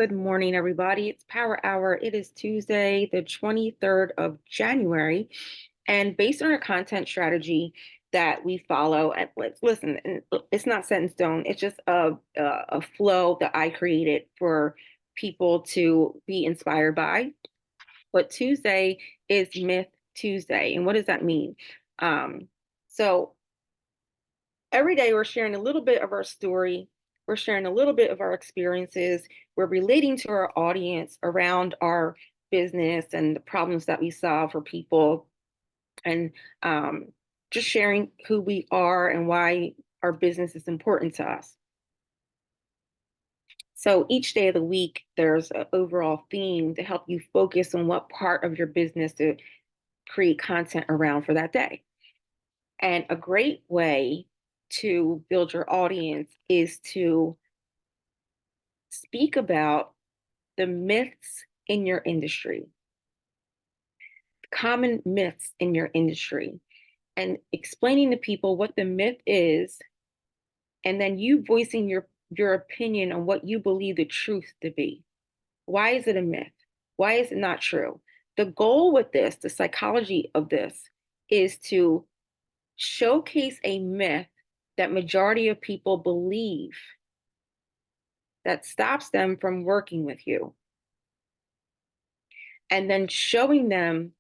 Good morning, everybody. It's Power Hour. It is Tuesday, the 23rd of January. And based on our content strategy that we follow, and listen, it's not set in stone. It's just a flow that I created for people to be inspired by. But Tuesday is Myth Tuesday. And what does that mean? Um, so every day we're sharing a little bit of our story. We're sharing a little bit of our experiences. We're relating to our audience around our business and the problems that we solve for people, and um, just sharing who we are and why our business is important to us. So each day of the week, there's an overall theme to help you focus on what part of your business to create content around for that day. And a great way to build your audience is to speak about the myths in your industry, common myths in your industry, and explaining to people what the myth is, and then you voicing your opinion on what you believe the truth to be. Why is it a myth? Why is it not true? The goal with this, the psychology of this, is to showcase a myth that majority of people believe that stops them from working with you, and then showing them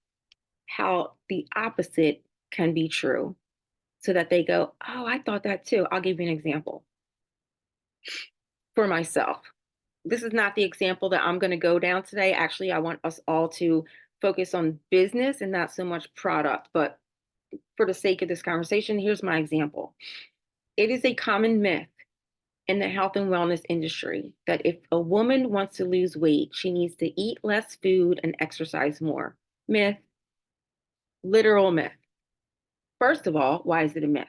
how the opposite can be true so that they go, oh, I thought that too. I'll give you an example for myself. This is not the example that I'm going to go down today. Actually, I want us all to focus on business and not so much product. But for the sake of this conversation, here's my example. It is a common myth in the health and wellness industry that if a woman wants to lose weight, she needs to eat less food and exercise more. Myth, literal myth. First of all, why is it a myth?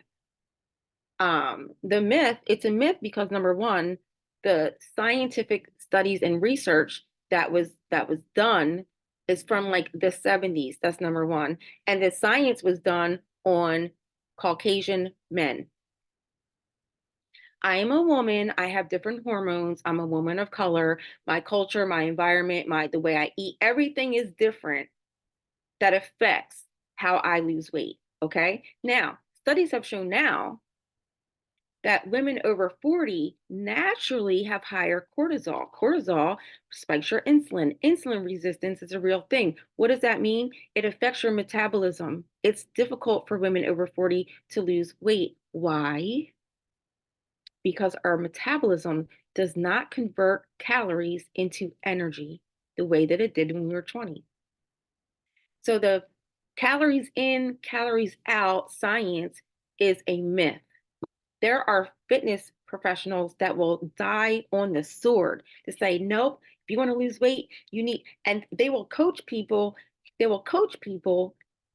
The myth, it's a myth because number one, the scientific studies and research that was done is from like the 70s. That's number one. And the science was done on Caucasian men. I am a woman. I have different hormones. I'm a woman of color. My culture, my environment, the way I eat, everything is different that affects how I lose weight. Okay. Now, studies have shown now that women over 40 naturally have higher cortisol. Cortisol spikes your insulin. Insulin resistance is a real thing. What does that mean? It affects your metabolism. It's difficult for women over 40 to lose weight. Why? Because our metabolism does not convert calories into energy the way that it did when we were 20. So the calories in, calories out science is a myth. There are fitness professionals that will die on the sword to say, nope, if you want to lose weight, you need, and they will coach people,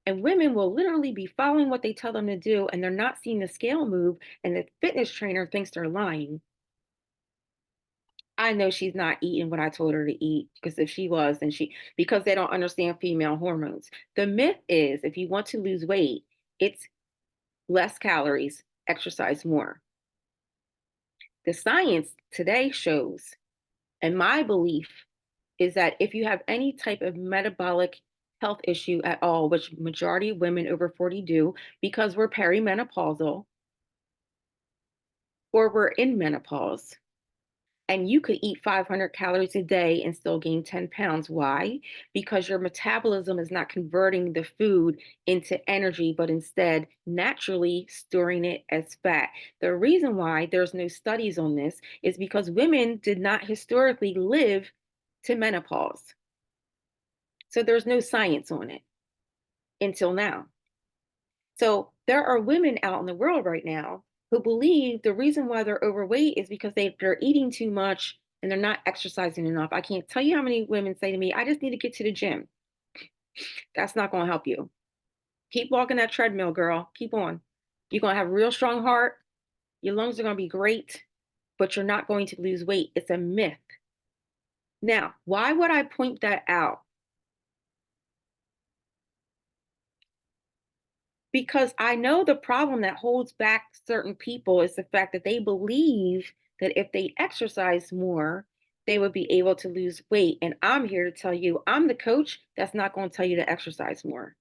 and women will literally be following what they tell them to do, and they're not seeing the scale move, and the fitness trainer thinks they're lying. I know she's not eating what I told her to eat, because if she was, then because they don't understand female hormones. The myth is if you want to lose weight, it's less calories, exercise more. The science today shows, and my belief is that if you have any type of metabolic health issue at all, which majority of women over 40 do, because we're perimenopausal or we're in menopause, and you could eat 500 calories a day and still gain 10 pounds. Why? Because your metabolism is not converting the food into energy, but instead naturally storing it as fat. The reason why there's no studies on this is because women did not historically live to menopause. So there's no science on it until now. So there are women out in the world right now who believe the reason why they're overweight is because they're eating too much and they're not exercising enough. I can't tell you how many women say to me, I just need to get to the gym. That's not going to help you. Keep walking that treadmill, girl. Keep on. You're going to have a real strong heart. Your lungs are going to be great, but you're not going to lose weight. It's a myth. Now, why would I point that out? Because I know the problem that holds back certain people is the fact that they believe that if they exercise more, they would be able to lose weight. And I'm here to tell you, I'm the coach that's not going to tell you to exercise more.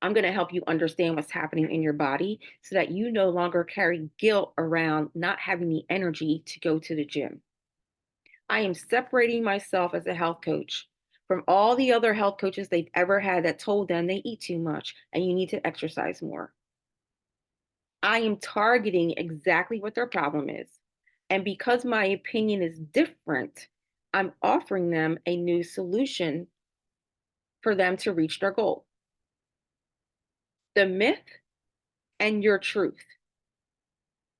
I'm going to help you understand what's happening in your body so that you no longer carry guilt around not having the energy to go to the gym. I am separating myself as a health coach from all the other health coaches they've ever had that told them they eat too much and you need to exercise more. I am targeting exactly what their problem is. And because my opinion is different, I'm offering them a new solution for them to reach their goal. The myth and your truth.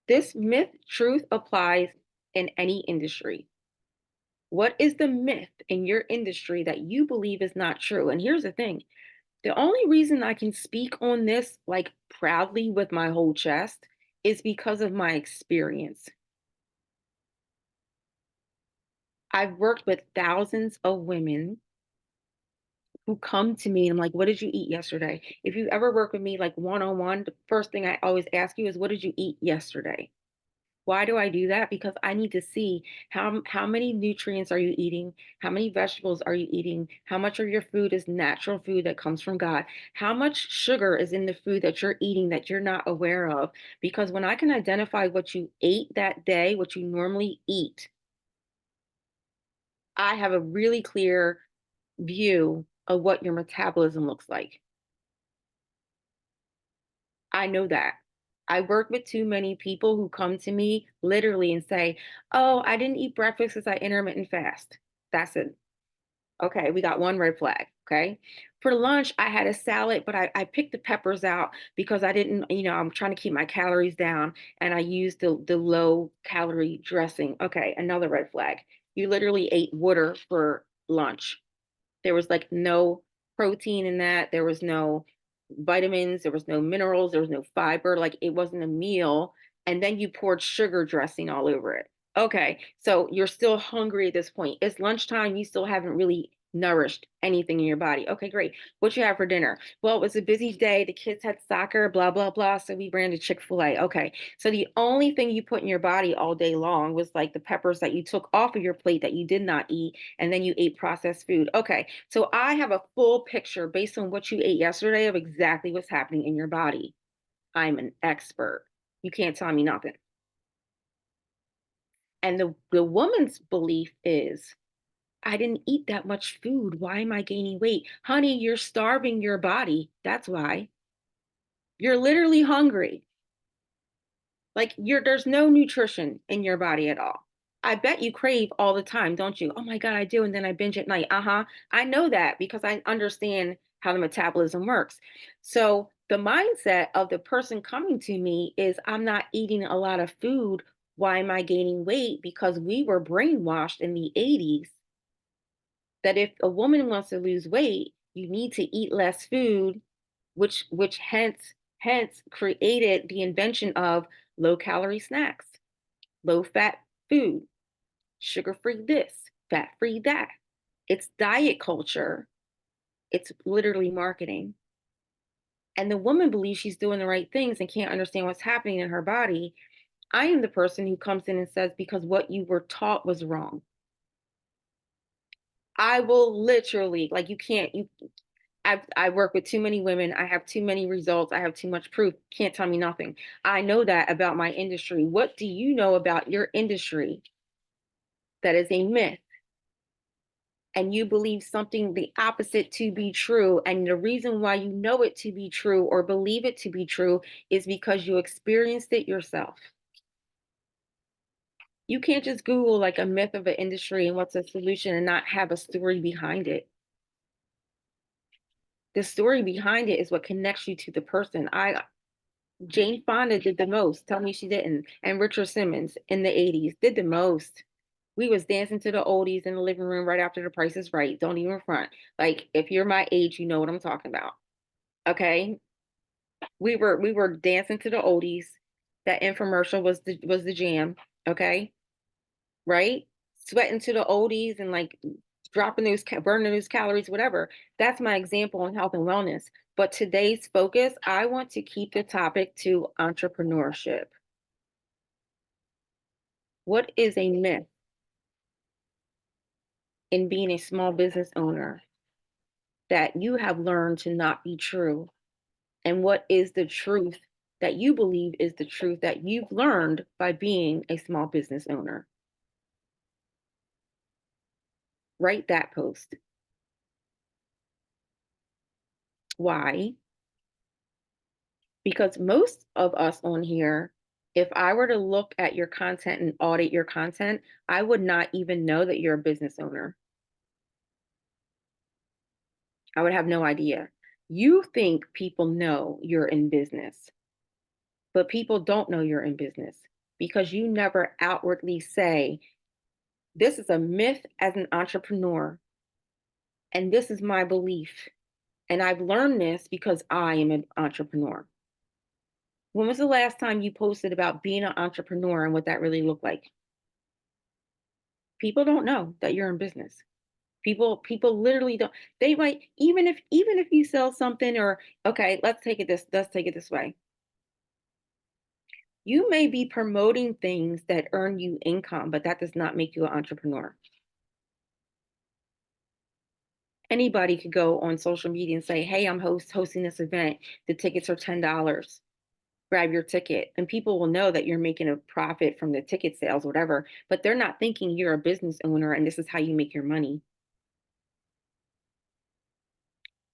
This myth truth applies in any industry. What is the myth in your industry that you believe is not true? And here's the thing, the only reason I can speak on this like proudly with my whole chest is because of my experience. I've worked with thousands of women who come to me and I'm like, what did you eat yesterday? If you ever work with me like one on one, the first thing I always ask you is, what did you eat yesterday? Why do I do that? Because I need to see how many nutrients are you eating? How many vegetables are you eating? How much of your food is natural food that comes from God? How much sugar is in the food that you're eating that you're not aware of? Because when I can identify what you ate that day, what you normally eat, I have a really clear view of what your metabolism looks like. I know that. I work with too many people who come to me literally and say, "Oh, I didn't eat breakfast because I intermittent fast." That's it. Okay, we got one red flag. Okay. For lunch, I had a salad, but I picked the peppers out because I didn't, I'm trying to keep my calories down and I used the low calorie dressing. Okay, another red flag. You literally ate water for lunch. There was like no protein in that. There was no vitamins. There was no minerals. There was no fiber. Like it wasn't a meal. And then you poured sugar dressing all over it. Okay. So you're still hungry at this point. It's lunchtime. You still haven't really nourished anything in your body. Okay, great. What you have for dinner? Well, it was a busy day. The kids had soccer, blah, blah, blah. So we ran to Chick-fil-A. Okay. So the only thing you put in your body all day long was like the peppers that you took off of your plate that you did not eat. And then you ate processed food. Okay. So I have a full picture based on what you ate yesterday of exactly what's happening in your body. I'm an expert. You can't tell me nothing. And the woman's belief is, I didn't eat that much food. Why am I gaining weight? Honey, you're starving your body. That's why. You're literally hungry. Like there's no nutrition in your body at all. I bet you crave all the time, don't you? Oh my God, I do. And then I binge at night. Uh-huh. I know that because I understand how the metabolism works. So the mindset of the person coming to me is, I'm not eating a lot of food. Why am I gaining weight? Because we were brainwashed in the 80s that if a woman wants to lose weight, you need to eat less food, which hence created the invention of low calorie snacks, low fat food, sugar free this, fat free that. It's diet culture. It's literally marketing. And the woman believes she's doing the right things and can't understand what's happening in her body. I am the person who comes in and says, because what you were taught was wrong. I will literally, like, you can't, you I work with too many women. I have too many results. I have too much proof. Can't tell me nothing. I know that about my industry. What do you know about your industry that is a myth? And you believe something the opposite to be true. And the reason why you know it to be true or believe it to be true is because you experienced it yourself. You can't just Google like a myth of an industry and what's a solution and not have a story behind it. The story behind it is what connects you to the person. Jane Fonda did the most. Tell me she didn't. And Richard Simmons in the 80s did the most. We was dancing to the oldies in the living room right after The Price is Right. Don't even front. Like if you're my age, you know what I'm talking about. Okay? We were dancing to the oldies. That infomercial was the jam. Okay? Right? Sweating to the oldies and like dropping burning those calories, whatever. That's my example on health and wellness. But today's focus, I want to keep the topic to entrepreneurship. What is a myth? in being a small business owner that you have learned to not be true? And what is the truth that you believe is the truth that you've learned by being a small business owner? Write that post. Why? Because most of us on here, if I were to look at your content and audit your content, I would not even know that you're a business owner. I would have no idea. You think people know you're in business, but people don't know you're in business because you never outwardly say, this is a myth as an entrepreneur, and this is my belief. And I've learned this because I am an entrepreneur. When was the last time you posted about being an entrepreneur and what that really looked like? People don't know that you're in business. People literally don't. They might, even if you sell something, or okay, let's take it this way. You may be promoting things that earn you income, but that does not make you an entrepreneur. Anybody could go on social media and say, "Hey, I'm hosting this event. The tickets are $10. Grab your ticket." And people will know that you're making a profit from the ticket sales, whatever, but they're not thinking you're a business owner and this is how you make your money.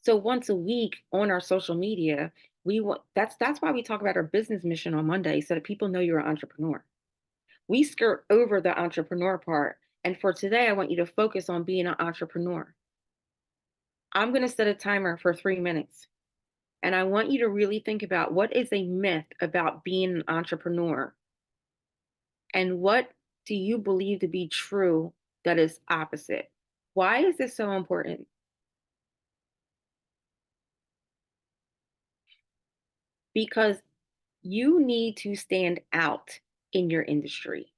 So once a week on our social media, we want that's why we talk about our business mission on Monday so that people know you're an entrepreneur. We skirt over the entrepreneur part. And for today, I want you to focus on being an entrepreneur. I'm going to set a timer for 3 minutes. And I want you to really think about what is a myth about being an entrepreneur and what do you believe to be true that is opposite? Why is this so important? Because you need to stand out in your industry.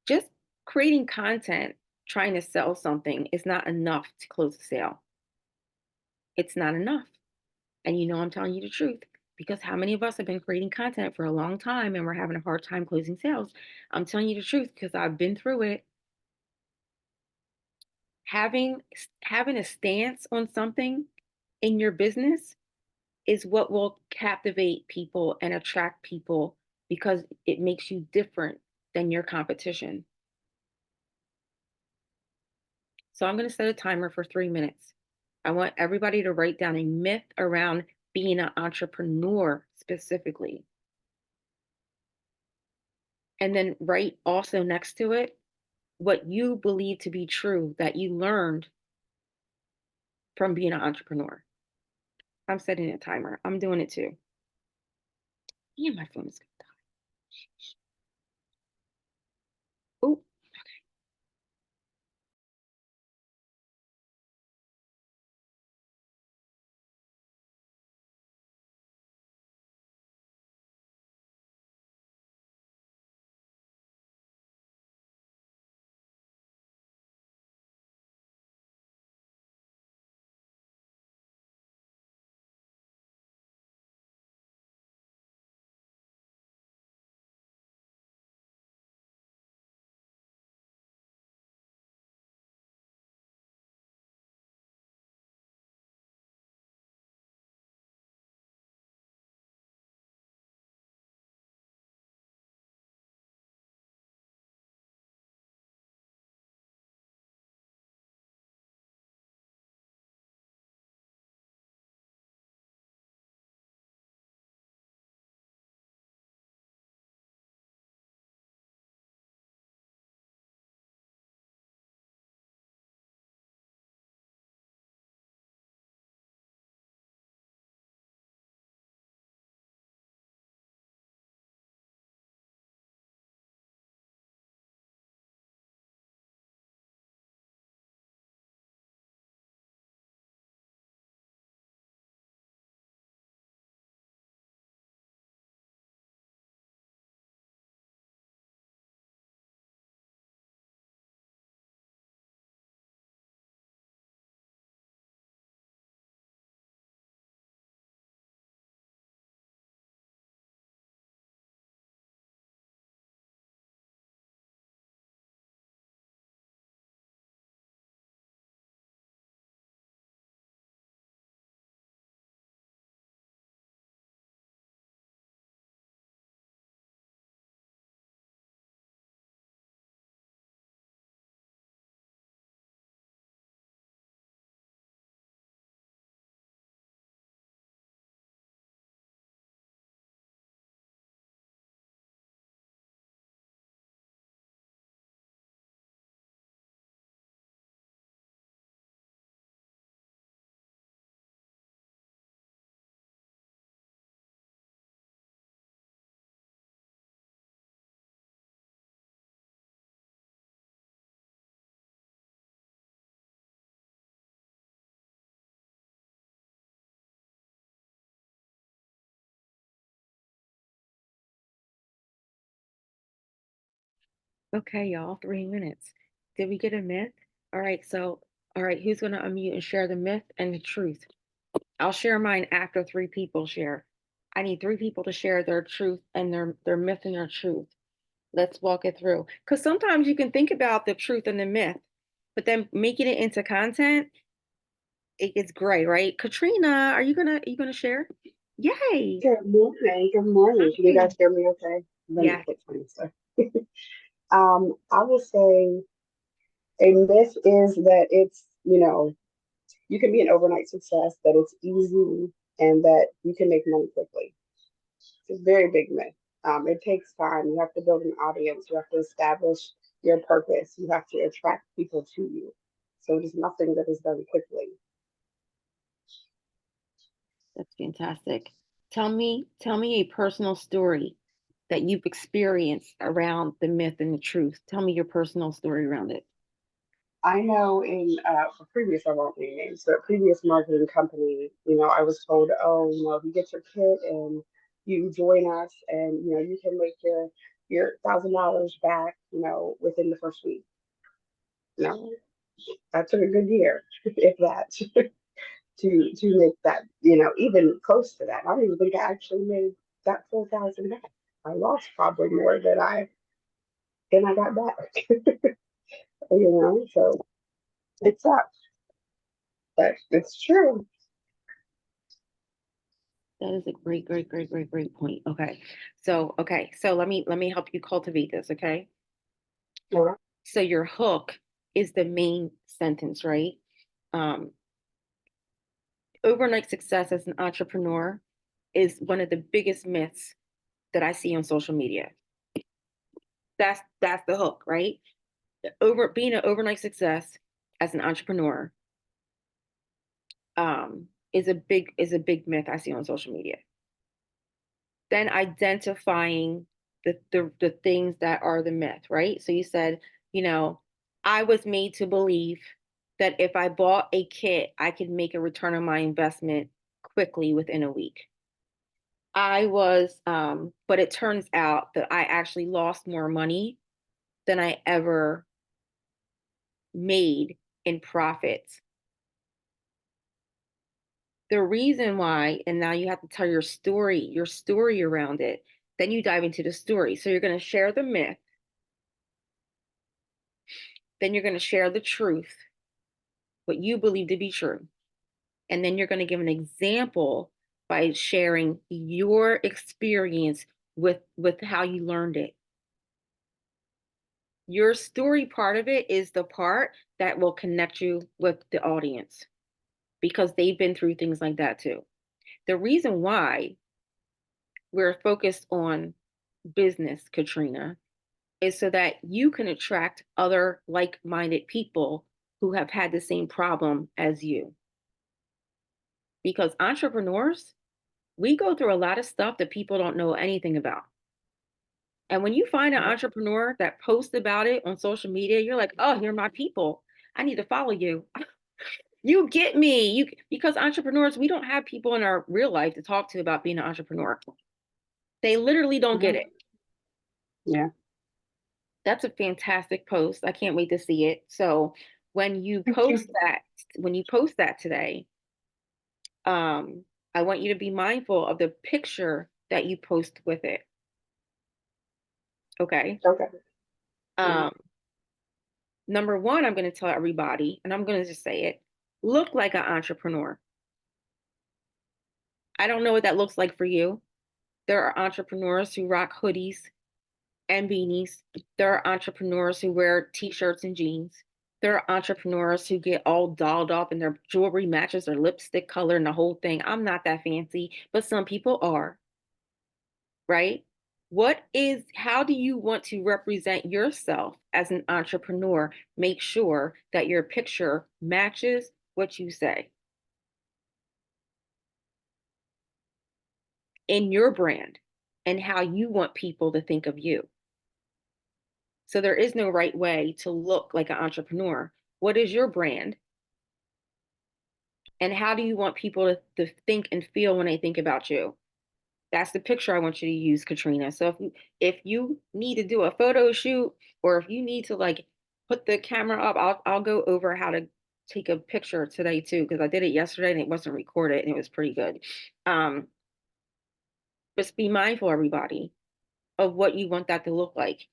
Just creating content, trying to sell something is not enough to close a sale. It's not enough. And you know, I'm telling you the truth because how many of us have been creating content for a long time and we're having a hard time closing sales? I'm telling you the truth because I've been through it. Having a stance on something in your business is what will captivate people and attract people because it makes you different than your competition. So I'm going to set a timer for 3 minutes. I want everybody to write down a myth around being an entrepreneur specifically. And then write also next to it what you believe to be true that you learned from being an entrepreneur. I'm setting a timer. I'm doing it too. Yeah, my phone is gonna die. Oh, Okay, y'all, 3 minutes. Did we get a myth? All right, so, all right, who's going to unmute and share the myth and the truth? I'll share mine after three people share. I need three people to share their truth and their myth and their truth. Let's walk it through. Because sometimes you can think about the truth and the myth, but then making it into content, it gets gray, right? Katrina, are you gonna share? Yay! Good morning. Good morning. Can you Hi. guys hear me okay? Let me Yes. fix my stuff. I will say a myth is that you can be an overnight success, that it's easy, and that you can make money quickly. It's a very big myth. It takes time. You have to build an audience. You have to establish your purpose. You have to attract people to you. So it is nothing that is done quickly. That's fantastic. Tell me a personal story that you've experienced around the myth and the truth. Tell me your personal story around it. I know in a previous, I won't name names, but previous marketing company, I was told, oh, if you get your kit and you join us, and you can make your $1,000 back, within the first week. No, that took a good year, if that, to make that, even close to that. I don't even think I actually made that full thousand back. I lost probably more than I got back. So it sucks, but it's true. That is a great, great, great, great, great point. Okay. So let me help you cultivate this, okay? Yeah. So your hook is the main sentence, right? Um, Overnight success as an entrepreneur is one of the biggest myths that I see on social media. That's the hook, right? Over being an overnight success as an entrepreneur is a big myth I see on social media. Then identifying the things that are the myth, right? So you said, you know, I was made to believe that if I bought a kit, I could make a return on my investment quickly within a week. But it turns out that I actually lost more money than I ever made in profits. The reason why, and now you have to tell your story around it. Then you dive into the story. So you're going to share the myth, then you're going to share the truth, what you believe to be true. And then you're going to give an example by sharing your experience with how you learned it. Your story part of it is the part that will connect you with the audience because they've been through things like that too. The reason why we're focused on business, Katrina, is so that you can attract other like minded people who have had the same problem as you. Because entrepreneurs, we go through a lot of stuff that people don't know anything about. And when you find an entrepreneur that posts about it on social media, you're like, oh, you're my people. I need to follow you. You get me. You because entrepreneurs, we don't have people in our real life to talk to about being an entrepreneur. They literally don't get Mhm. it. Yeah. That's a fantastic post. I can't wait to see it. So when you Thank post you. that, when you post that today, um, I want you to be mindful of the picture that you post with it. Okay. Okay. Yeah. Um, Number one, I'm going to tell everybody, and I'm going to just say it, look like an entrepreneur. I don't know what that looks like for you. There are entrepreneurs who rock hoodies and beanies. There are entrepreneurs who wear t-shirts and jeans. There are entrepreneurs who get all dolled up and their jewelry matches their lipstick color and the whole thing. I'm not that fancy, but some people are, right? How do you want to represent yourself as an entrepreneur? Make sure that your picture matches what you say in your brand and how you want people to think of you. So there is no right way to look like an entrepreneur. What is your brand? And how do you want people to think and feel when they think about you? That's the picture I want you to use, Katrina. So if you need to do a photo shoot, or if you need to like put the camera up, I'll go over how to take a picture today too, because I did it yesterday and it wasn't recorded and it was pretty good. Um, just be mindful, everybody, of what you want that to look like.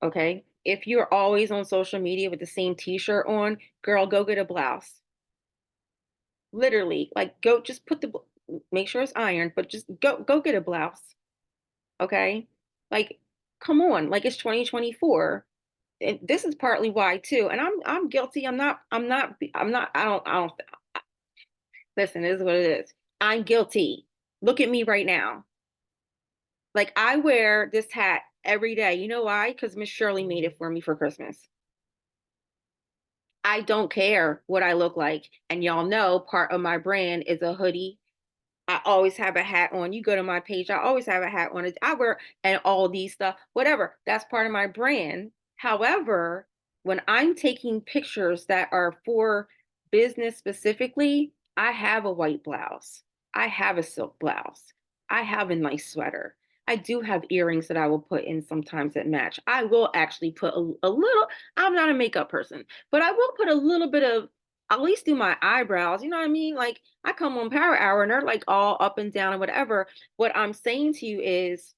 Okay. If you're always on social media with the same t-shirt on, girl, go get a blouse. Literally, like go just put the make sure it's ironed, but just go get a blouse. Okay. Like, come on, like it's 2024. And this is partly why too. And I'm guilty. I don't listen, it is what it is. I'm guilty. Look at me right now. Like I wear this hat every day. You know why? Because Miss Shirley made it for me for Christmas. I don't care what I look like. And y'all know part of my brand is a hoodie. I always have a hat on. You go to my page, I always have a hat on. I wear and all these stuff, whatever. That's part of my brand. However, when I'm taking pictures that are for business specifically, I have a white blouse. I have a silk blouse. I have a nice sweater. I do have earrings that I will put in sometimes that match. I will actually put a little, I'm not a makeup person, but I will put a little bit of, at least do my eyebrows. You know what I mean? Like I come on Power Hour and they're like all up and down and whatever. What I'm saying to you is,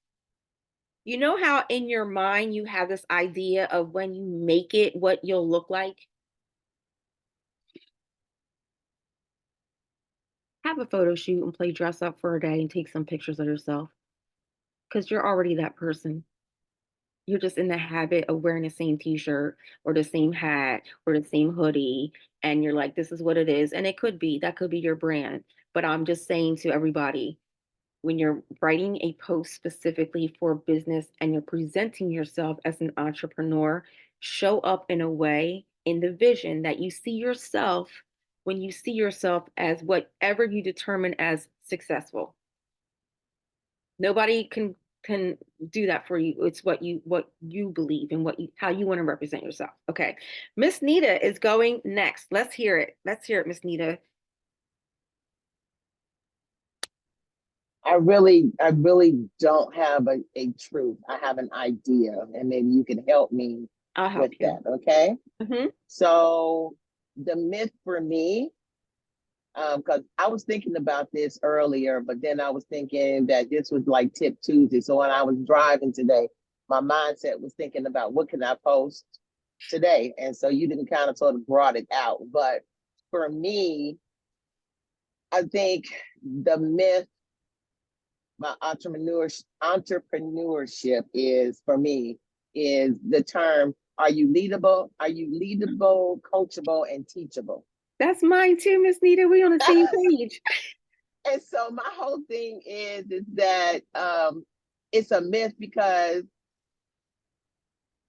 you know how in your mind you have this idea of when you make it, what you'll look like? Have a photo shoot and play dress up for a day and take some pictures of yourself because you're already that person. You're just in the habit of wearing the same t-shirt or the same hat or the same hoodie. And you're like, this is what it is. And it could be, that could be your brand. But I'm just saying to everybody, when you're writing a post specifically for business and you're presenting yourself as an entrepreneur, show up in a way in the vision that you see yourself when you see yourself as whatever you determine as successful. Nobody can do that for you. It's what you believe and what you how you want to represent yourself. Okay. Miss Nita is going next. Let's hear it. Let's hear it, Miss Nita. I really don't have a truth. I have an idea, and maybe you can help me I'll help with you. that. Okay. Hmm. So the myth for me, because I was thinking about this earlier, but then I was thinking that this was like Tip Tuesday. So when I was driving today, my mindset was thinking about what can I post today, and so you didn't kind of sort of brought it out. But for me, I think the myth my entrepreneurship is for me is the term, are you leadable, coachable, and teachable? That's mine too, Miss Nita. We on the same page. And so my whole thing is that it's a myth because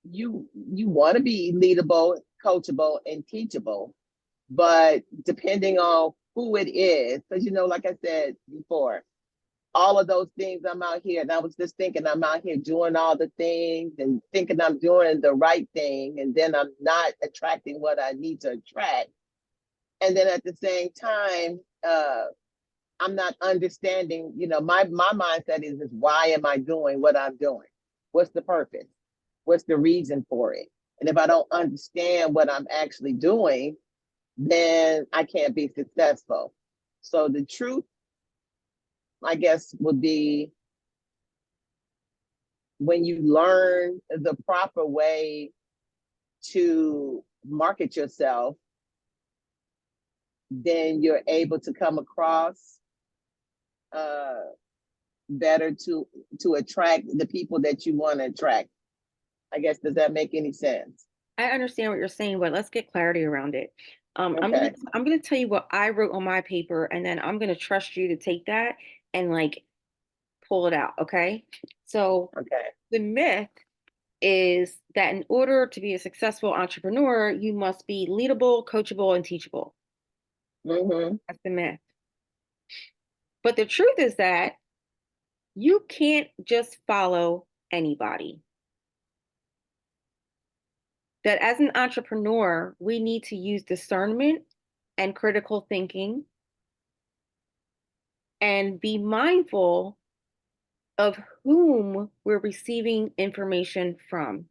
you want to be leadable, coachable, and teachable, but depending on who it is, because like I said before, all of those things, I'm out here and I was just thinking I'm out here doing all the things and thinking I'm doing the right thing, and then I'm not attracting what I need to attract. And then at the same time, I'm not understanding, my mindset is why am I doing what I'm doing? What's the purpose? What's the reason for it? And if I don't understand what I'm actually doing, then I can't be successful. So the truth, I guess, would be when you learn the proper way to market yourself, then you're able to come across uh, better to attract the people that you want to attract. I guess, does that make any sense? I understand what you're saying, but let's get clarity around it. Okay. I'm gonna tell you what I wrote on my paper, and then I'm gonna trust you to take that and like pull it out. Okay. So Okay. the myth is that in order to be a successful entrepreneur, you must be leadable, coachable, and teachable. Mm-hmm. That's the myth. But the truth is that you can't just follow anybody. That as an entrepreneur, we need to use discernment and critical thinking and be mindful of whom we're receiving information from.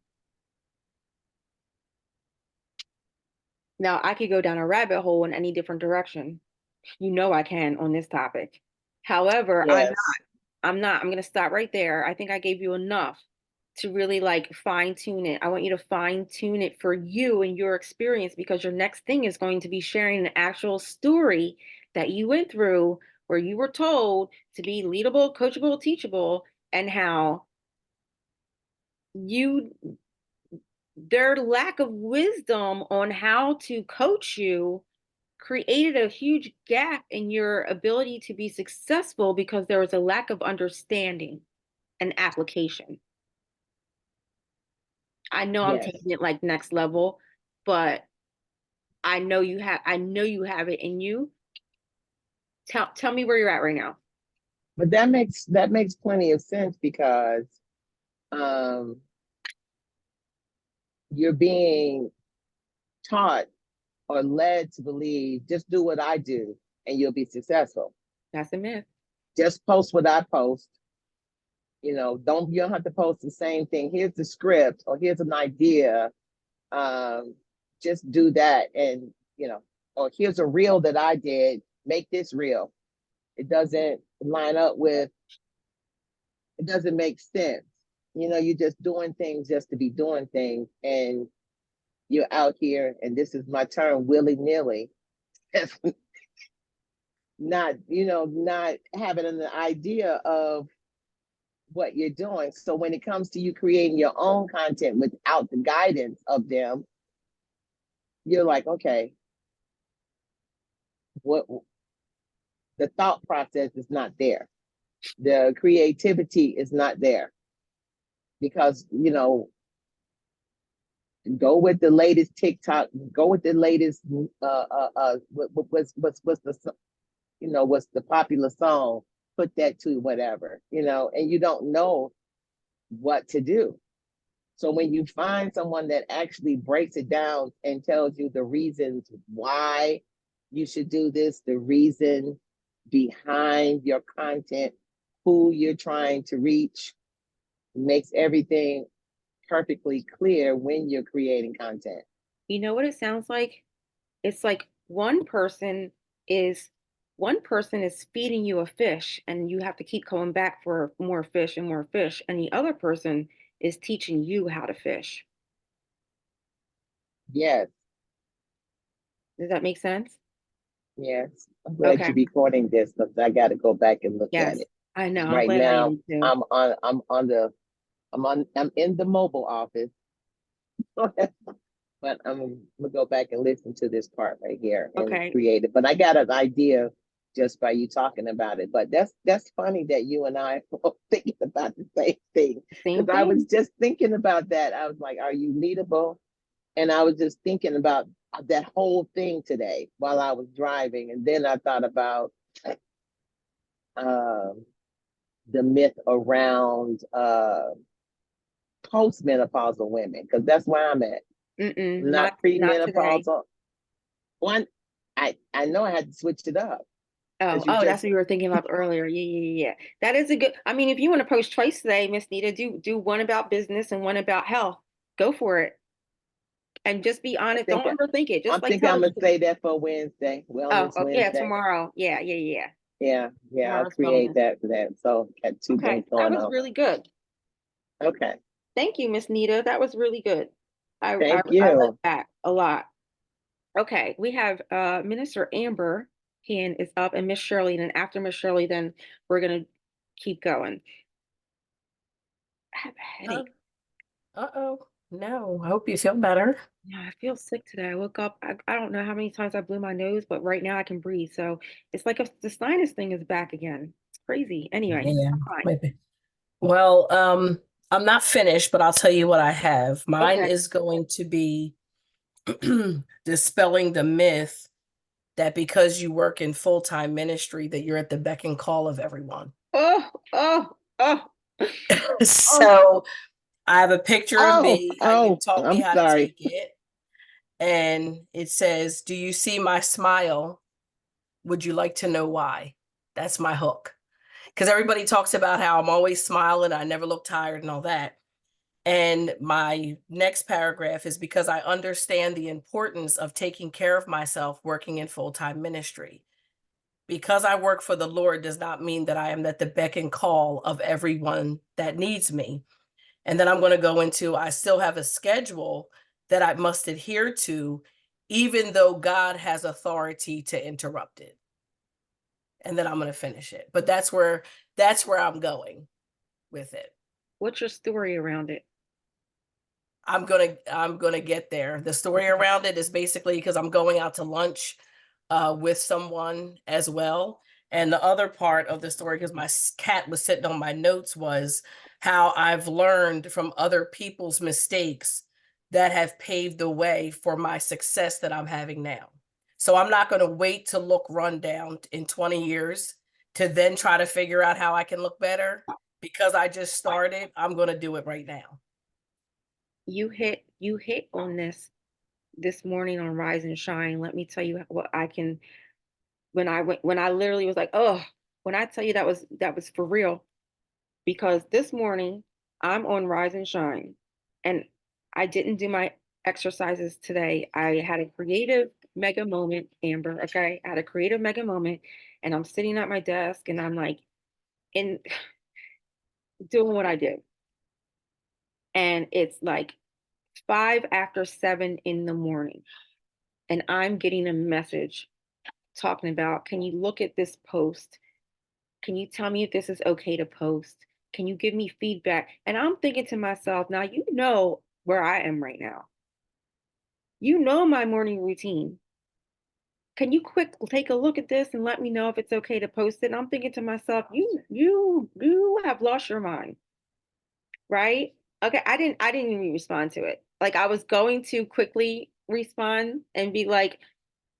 Now, I could go down a rabbit hole in any different direction. You know I can on this topic. However, Yes. I'm going to stop right there. I think I gave you enough to really like fine tune it. I want you to fine tune it for you and your experience, because your next thing is going to be sharing an actual story that you went through where you were told to be leadable, coachable, teachable, and how you their lack of wisdom on how to coach you created a huge gap in your ability to be successful because there was a lack of understanding and application. I know I'm Yes. taking it like next level, but I know you have it in you. Tell me where you're at right now. But that makes plenty of sense because um, you're being taught or led to believe just do what I do and you'll be successful. That's a myth. Just post what I post. You know, you don't have to post the same thing. Here's the script or here's an idea. Just do that, and you know, or here's a reel that I did. Make this real. It doesn't line up with. It doesn't make sense. You know, you're just doing things just to be doing things, and you're out here, and this is my term, willy nilly. Not, you know, not having an idea of what you're doing. So when it comes to you creating your own content without the guidance of them, you're like, okay, what the thought process is not there. The creativity is not there. Because, you know, go with the latest TikTok, go with the latest what's the, you know, what's the popular song, put that to whatever, you know, and you don't know what to do. So when you find someone that actually breaks it down and tells you the reasons why you should do this, the reason behind your content, who you're trying to reach, makes everything perfectly clear when you're creating content. You know what it sounds like? It's like is one person is feeding you a fish and you have to keep coming back for more fish and more fish, and the other person is teaching you how to fish. Yes, Does that make sense? yes. I'm glad Okay. you're recording this because I got to go back and look at Yes, it. I know. I'm Right glad I now, am too. I'm in the mobile office. But I'm gonna go back and listen to this part right here and Okay. create it. But I got an idea just by you talking about it. But that's funny that you and I are thinking about the same thing. Same Because I was thing. just thinking about that. I was like, are you leadable? And I was just thinking about that whole thing today while I was driving. And then I thought about um, the myth around postmenopausal women, because that's where I'm at. Not Not today. premenopausal. One, I know I had to switch it up Oh, because you that's just what you were thinking about earlier. Yeah. That is a good. I mean, if you want to post twice today, Miss Nita, do one about business and one about health. Go for it, and just be I honest. Don't think overthink it. Just I'm like thinking tell I'm the gonna truth. say that for Wednesday, Wellness Yeah, Wednesday. tomorrow. Yeah. Yeah, I'll Tomorrow's create wellness. that for that. So got two Okay, things that going was on. really good. Okay, Thank you, Miss Nita. That was really good. thank I like you. that a lot. Okay, we have Minister Amber hand is up and Miss Shirley, and then after Miss Shirley, then we're gonna keep going. I have a headache. Uh-oh. No, I hope you feel better. Yeah, I feel sick today. I woke up. I don't know how many times I blew my nose, but right now I can breathe. So it's like if the sinus thing is back again. It's crazy. Anyway, Yeah, I'm fine. maybe. Well, I'm not finished, but I'll tell you what I have. Mine Okay. is going to be dispelling the myth that because you work in full-time ministry, that you're at the beck and call of everyone. Oh. So I have a picture of me, how you taught me I'm how to sorry. take it. And it says, "Do you see my smile? Would you like to know why?" That's my hook. because everybody talks about how I'm always smiling, I never look tired and all that. And my next paragraph is because I understand the importance of taking care of myself working in full-time ministry. Because I work for the Lord does not mean that I am at the beck and call of everyone that needs me. And then I'm going to go into, I still have a schedule that I must adhere to, even though God has authority to interrupt it. And then I'm going to finish it. But that's where I'm going with it. What's your story around it? I'm gonna get there. The story around it is basically because I'm going out to lunch with someone as well. And the other part of the story, because my cat was sitting on my notes, was how I've learned from other people's mistakes that have paved the way for my success that I'm having now. So I'm not going to wait to look run down in 20 years to then try to figure out how I can look better. Because I just started, I'm going to do it right now. You hit on this morning on Rise and Shine. Let me tell you what I can, when I literally was like, oh, when I tell you that was for real, because this morning I'm on Rise and Shine and I didn't do my exercises today. I had a creative mega moment, Amber. Okay. I had a creative mega moment and I'm sitting at my desk and I'm like in doing what I do. And it's like 7:05 in the morning. And I'm getting a message talking about, can you look at this post? Can you tell me if this is okay to post? Can you give me feedback? And I'm thinking to myself, now you know where I am right now. You know my morning routine. Can you quick take a look at this and let me know if it's okay to post it? And I'm thinking to myself, you have lost your mind, right? Okay, I didn't even respond to it. Like I was going to quickly respond and be like,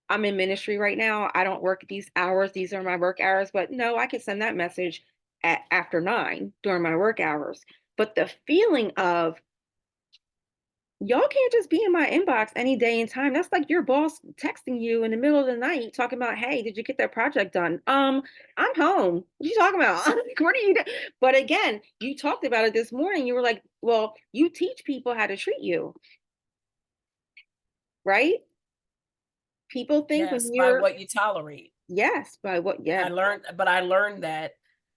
I'm in ministry right now. I don't work these hours. These are my work hours. But no, I could send that message after 9 during my work hours. But the feeling of y'all can't just be in my inbox any day and time. That's like your boss texting you in the middle of the night talking about, hey, did you get that project done? I'm home. What are you talking about? What are you doing? But again, you talked about it this morning. You were like, well, you teach people how to treat you, right? People think Yes, when by you're, what you tolerate. yes, by what, I yeah. learned that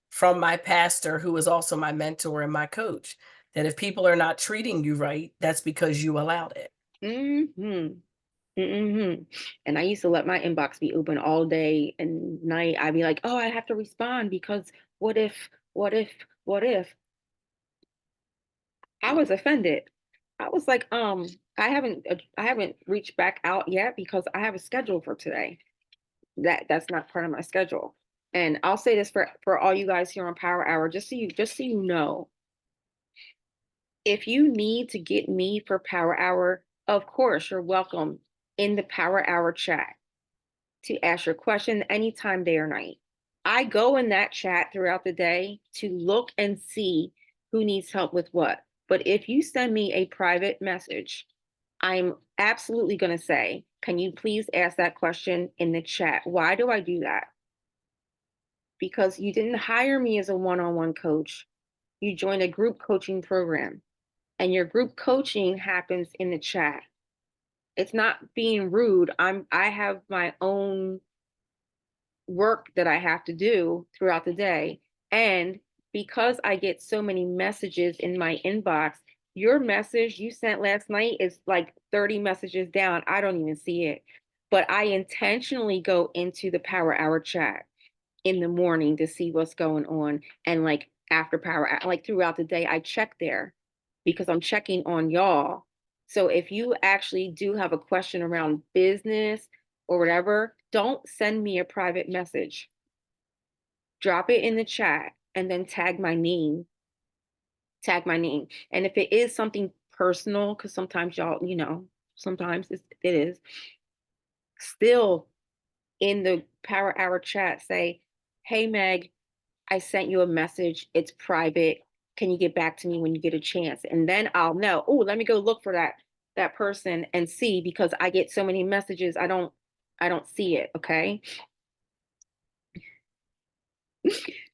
from my pastor, who was also my mentor and my coach, that if people are not treating you right, that's because you allowed it. Mm-hmm. Mm-hmm. And I used to let my inbox be open all day and night. I'd be like, oh, I have to respond because what if, what if, what if? I was offended. I was like, I haven't reached back out yet because I have a schedule for today. That's not part of my schedule. And I'll say this for all you guys here on Power Hour, just so you know, if you need to get me for Power Hour, of course, you're welcome in the Power Hour chat to ask your question anytime, day or night. I go in that chat throughout the day to look and see who needs help with what. But if you send me a private message, I'm absolutely going to say, can you please ask that question in the chat? Why do I do that? Because you didn't hire me as a one-on-one coach. You joined a group coaching program, and your group coaching happens in the chat. It's not being rude. I have my own work that I have to do throughout the day. And because I get so many messages in my inbox, your message you sent last night is like 30 messages down. I don't even see it. But I intentionally go into the Power Hour chat in the morning to see what's going on. And like after like throughout the day, I check there because I'm checking on y'all. So if you actually do have a question around business or whatever, don't send me a private message. Drop it in the chat and then tag my name. Tag my name. And if it is something personal, because sometimes y'all, sometimes it is, still in the Power Hour chat, say, hey, Meg, I sent you a message. It's private. Can you get back to me when you get a chance? And then I'll know, oh, let me go look for that person and see, because I get so many messages. I don't see it. Okay.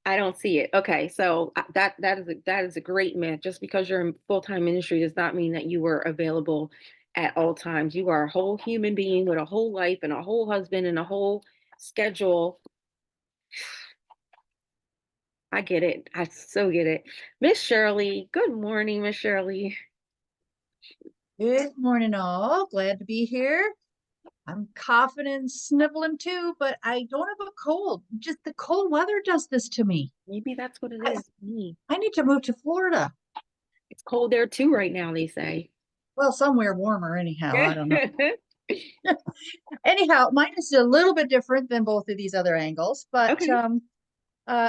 I don't see it. Okay, so that is a great myth. Just because you're in full-time ministry does not mean that you were available at all times. You are a whole human being with a whole life and a whole husband and a whole schedule. I get it. I so get it. Miss Shirley, good morning, Miss Shirley. Good morning, all. Glad to be here. I'm coughing and sniffling too, but I don't have a cold. Just the cold weather does this to me. Maybe that's what it I- is. For me. I need to move to Florida. It's cold there too right now, they say. Well, somewhere warmer anyhow. I don't know. Anyhow, mine is a little bit different than both of these other angles, but Okay.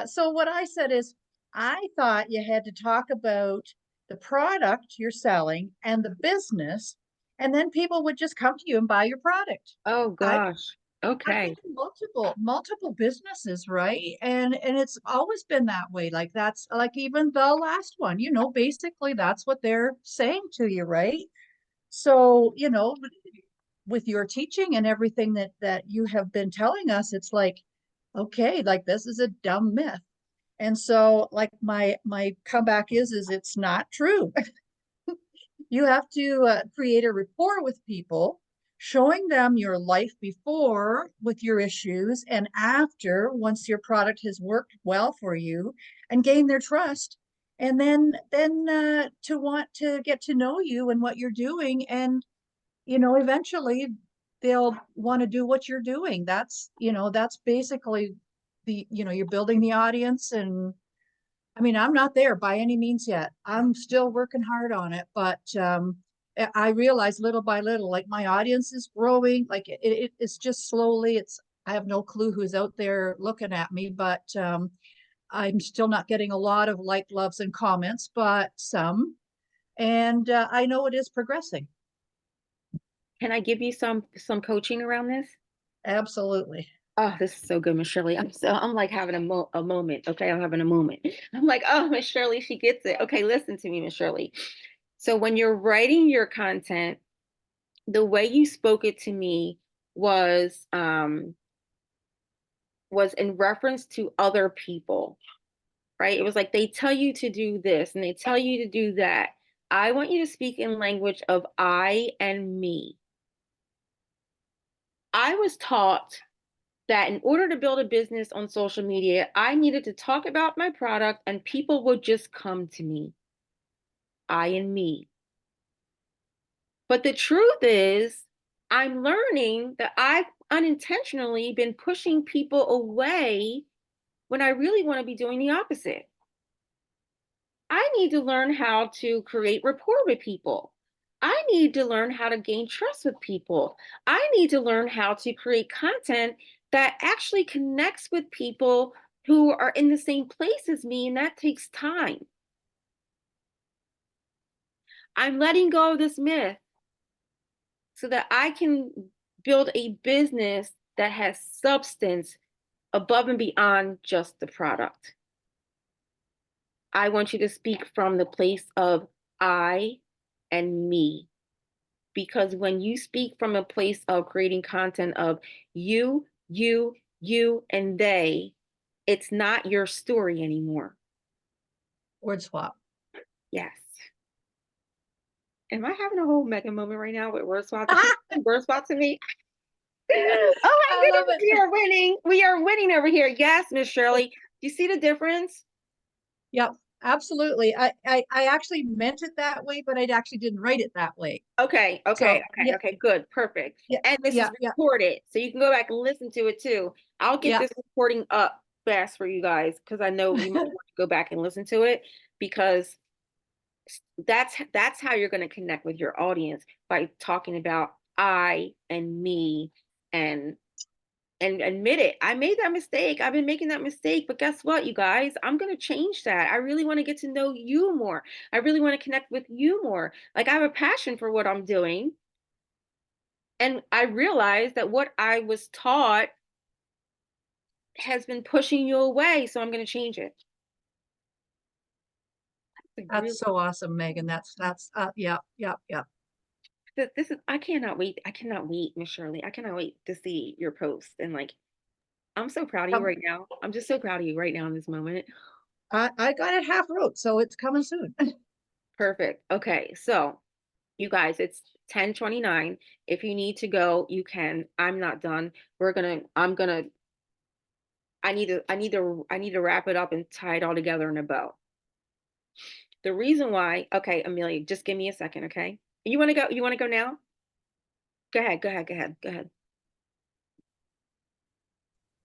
so what I said is I thought you had to talk about the product you're selling and the business, and then people would just come to you and buy your product. Oh I gosh. I've Okay. been in multiple businesses, right? And it's always been that way. Like that's like even the last one, basically that's what they're saying to you, right? So, with your teaching and everything that you have been telling us, it's like, okay, like this is a dumb myth. And so like my comeback is it's not true. You have to create a rapport with people, showing them your life before with your issues and after, once your product has worked well for you, and gain their trust. And then to want to get to know you and what you're doing. And, eventually they'll want to do what you're doing. That's basically you're building the audience. And I mean, I'm not there by any means yet. I'm still working hard on it, but I realize little by little, like my audience is growing. Like it's just slowly. I have no clue who's out there looking at me, but I'm still not getting a lot of like, loves, and comments, but some. And I know it is progressing. Can I give you some coaching around this? Absolutely. Oh, this is so good, Miss Shirley. I'm like having a moment. Okay, I'm having a moment. I'm like, oh, Miss Shirley, she gets it. Okay, listen to me, Miss Shirley. So when you're writing your content, the way you spoke it to me was in reference to other people, right? It was like they tell you to do this and they tell you to do that. I want you to speak in language of I and me. I was taught that in order to build a business on social media, I needed to talk about my product and people would just come to me. I and me. But the truth is, I'm learning that I've unintentionally been pushing people away when I really want to be doing the opposite. I need to learn how to create rapport with people. I need to learn how to gain trust with people. I need to learn how to create content that actually connects with people who are in the same place as me, and that takes time. I'm letting go of this myth so that I can build a business that has substance above and beyond just the product. I want you to speak from the place of I and me. Because when you speak from a place of creating content of you, and they, it's not your story anymore. Word swap. Yes. Am I having a whole mega moment right now with word swap? Word swap to me? Oh my I love goodness, it. we are winning. We are winning over here. Yes, Miss Shirley. Do you see the difference? Yep, absolutely. I actually meant it that way, but I actually didn't write it that way. Okay, So yeah, good, perfect. yeah, And this is yeah, yeah, recorded, so you can go back and listen to it too. I'll get yeah. this recording up fast for you guys because I know you might want to go back and listen to it because that's how you're going to connect with your audience by talking about I and me and admit it. I made that mistake. I've been making that mistake, but guess what, you guys? I'm going to change that. I really want to get to know you more. I really want to connect with you more. Like I have a passion for what I'm doing. And I realized that what I was taught has been pushing you away, so I'm going to change it. That's so awesome, Megan. That's yeah, yeah, yeah. This is I cannot wait. I cannot wait, Miss Shirley. I cannot wait to see your post and like I'm so proud of you Um, right now. I'm just so proud of you right now in this moment. I got it half wrote, so it's coming soon. Perfect. Okay, so you guys, it's 10:29. If you need to go, you can. I'm not done. I need to wrap it up and tie it all together in a bow. The reason why, okay, Amelia, just give me a second, okay? You want to go? You want to go now? Go ahead, go ahead, go ahead, go ahead.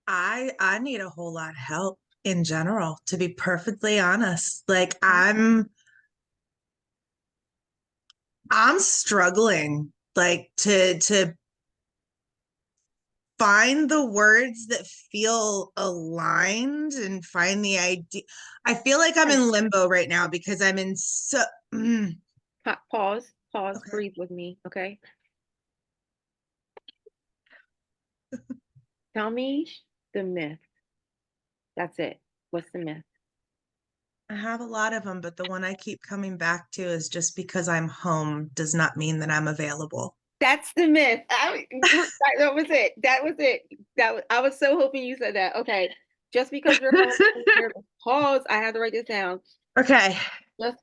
I need a whole lot of help in general, to be perfectly honest. Like Okay. I'm struggling like to find the words that feel aligned and find the idea. I feel like I'm in limbo right now because I'm in so Pause, okay. breathe with me, okay? Tell me the myth. That's it. What's the myth? I have a lot of them, but the one I keep coming back to is just because I'm home does not mean that I'm available. That's the myth. That was it. That was it. I was so hoping you said that. Okay. Just because you're home, pause. I have to write this down. Okay. Just,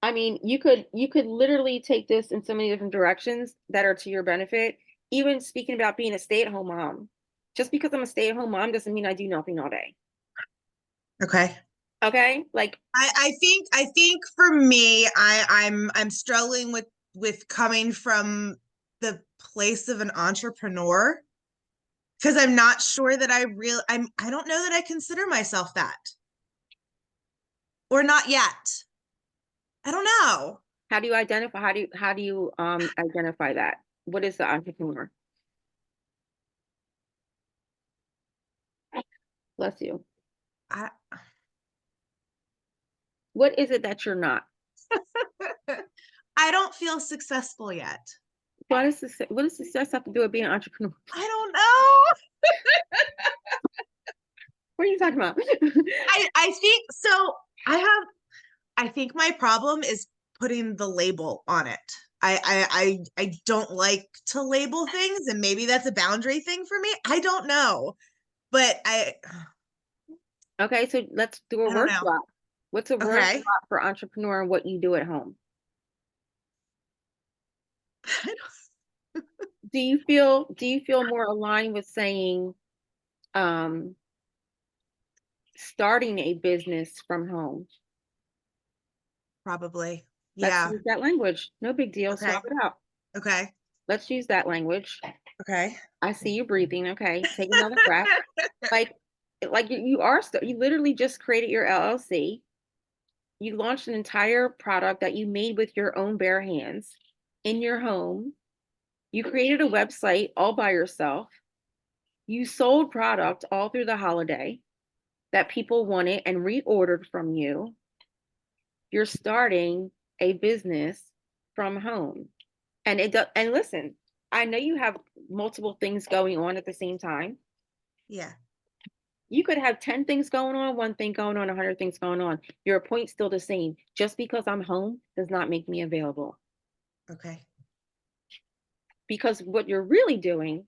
I mean, you could literally take this in so many different directions that are to your benefit. Even speaking about being a stay-at-home mom. Just because I'm a stay-at-home mom doesn't mean I do nothing all day. Okay. Okay? Like, I think for me, I'm struggling with coming from the place of an entrepreneur because I'm not sure that I don't know that I consider myself that. Or not yet. I don't know. how do you identify how do you identify that? What is the entrepreneur? Bless you. I What is it that you're not? I don't feel successful yet. What does success have to do with being an entrepreneur? I don't know. What are you talking about? I think so. I think my problem is putting the label on it. I don't like to label things, and maybe that's a boundary thing for me. I don't know, but Okay, so let's do a I don't word know. swap. What's a word Okay. swap for entrepreneur and what you do at home? Do you feel more aligned with saying starting a business from home? Probably. Let's Yeah. use that language. No big deal. Okay. Swap it out. Okay. Let's use that language. Okay. I see you breathing. Okay, take another breath. Like you literally just created your LLC. You launched an entire product that you made with your own bare hands in your home. You created a website all by yourself. You sold product all through the holiday that people wanted and reordered from you. You're starting a business from home. And listen, I know you have multiple things going on at the same time. Yeah. You could have 10 things going on, one thing going on, 100 things going on. Your point's still the same. Just because I'm home does not make me available. Okay. Because what you're really doing,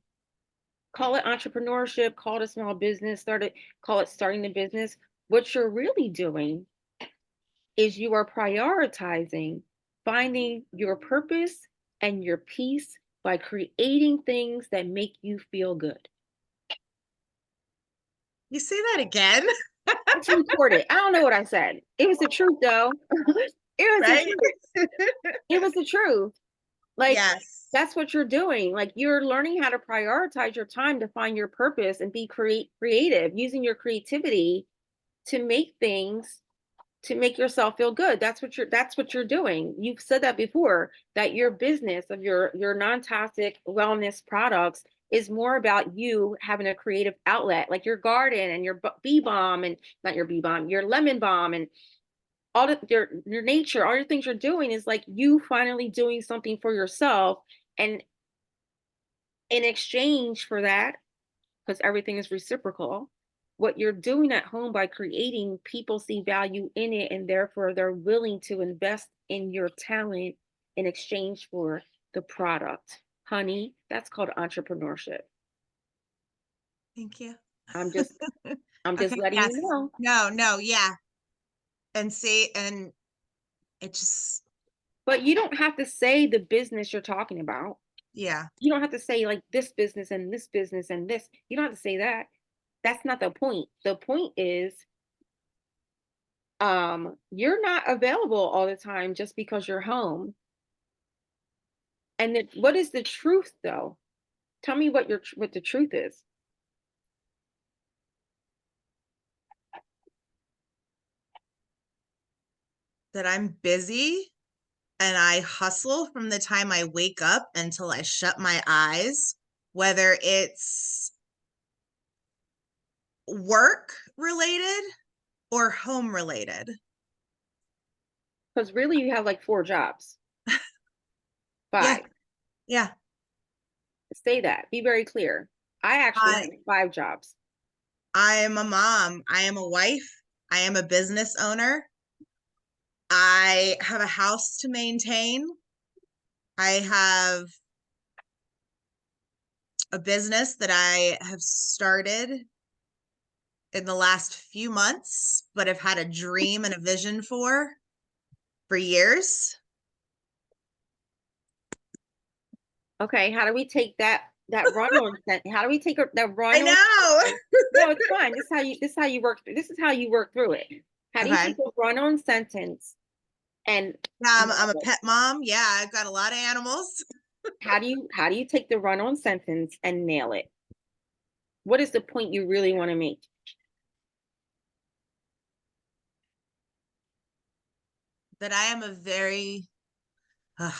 call it entrepreneurship, call it a small business, call it starting the business. What you're really doing is you are prioritizing finding your purpose and your peace by creating things that make you feel good. You say that again, It's recorded. I don't know what I said. It was the truth, though. It was the right? truth. It was the truth. Like, Yes. that's what you're doing. Like, you're learning how to prioritize your time to find your purpose and be creative, using your creativity to make things to make yourself feel good. That's what you're doing. You've said that before, that your business of your non-toxic wellness products is more about you having a creative outlet, like your garden and your bee balm, and not your bee balm, your lemon balm, and your nature, all your things you're doing is like you finally doing something for yourself. And in exchange for that, because everything is reciprocal, what you're doing at home by creating, people see value in it, and therefore they're willing to invest in your talent in exchange for the product. Honey, that's called entrepreneurship. Thank you. I'm just Okay, letting yes. you know. No, yeah. And see, and it just, But you don't have to say the business you're talking about. yeah. You don't have to say like this business and this business and this. You don't have to say that. That's not the point. The point is you're not available all the time just because you're home. And what is the truth though? Tell me what what the truth is. That I'm busy and I hustle from the time I wake up until I shut my eyes, whether it's work related or home related. Because really you have like 4 jobs. Yeah. 5. Yeah. Say that. Be very clear. I actually have 5 jobs. I am a mom. I am a wife. I am a business owner. I have a house to maintain. I have a business that I have started in the last few months, but have had a dream and a vision for years. Okay, how do we take that run-on sentence? How do we take that run-on? I know. No, it's fine. This is how you work through it. How do you Okay. take a run-on sentence and Yeah, I'm a pet mom. Yeah, I've got a lot of animals. how do you take the run-on sentence and nail it? What is the point you really want to make? That I am a very ugh.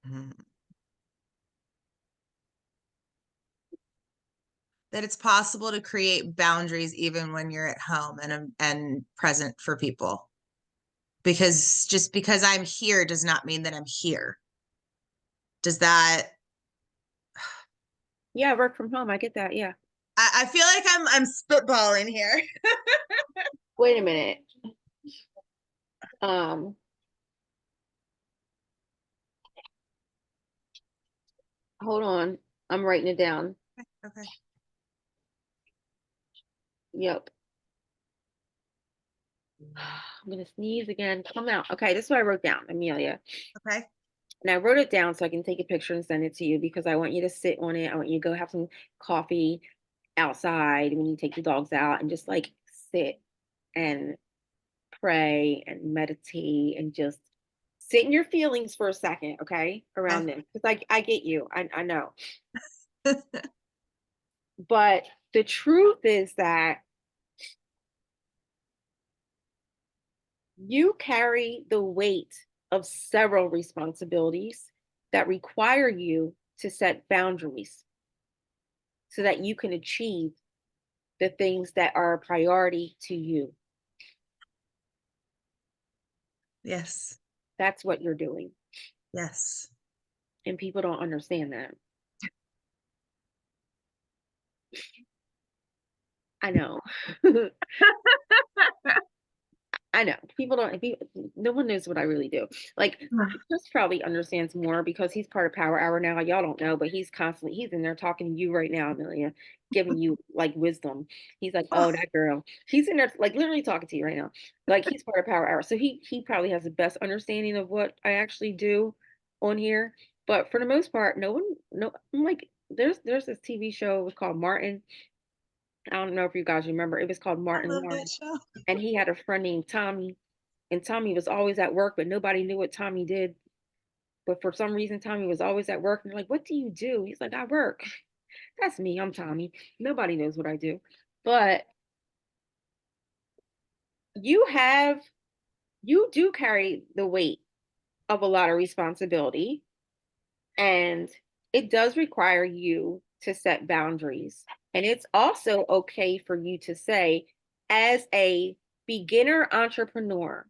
Hmm. That it's possible to create boundaries even when you're at home and present for people. Because just because I'm here does not mean that I'm here. Does that Yeah, work from home. I get that. Yeah. I feel like I'm spitballing here. Wait a minute. Um, hold on. I'm writing it down. Okay. Yep. I'm gonna sneeze again. Come out. Okay, this is what I wrote down, Amelia. Okay. And I wrote it down so I can take a picture and send it to you because I want you to sit on it. I want you to go have some coffee outside when you take the dogs out and just like sit and pray and meditate and just sit in your feelings for a second, okay? Around Okay. this. Because I get you. I know. But the truth is that you carry the weight of several responsibilities that require you to set boundaries so that you can achieve the things that are a priority to you. Yes. That's what you're doing. Yes. And people don't understand that. I know. I know. People don't, no one knows what I really do. Like, Chris probably understands more because he's part of Power Hour now. Y'all don't know, but he's in there talking to you right now, Amelia, giving you like wisdom. He's like, oh, that girl. He's in there like literally talking to you right now. Like he's part of Power Hour. So he probably has the best understanding of what I actually do on here. But for the most part, I'm like, there's this TV show, it was called Martin. I don't know if you guys remember. It was called I Martin love that Lawrence. show. And he had a friend named Tommy. And Tommy was always at work, but nobody knew what Tommy did. But for some reason, Tommy was always at work. And they're like, what do you do? He's like, I work. That's me. I'm Tommy. Nobody knows what I do. But you do carry the weight of a lot of responsibility. And it does require you to set boundaries. And it's also okay for you to say, as a beginner entrepreneur,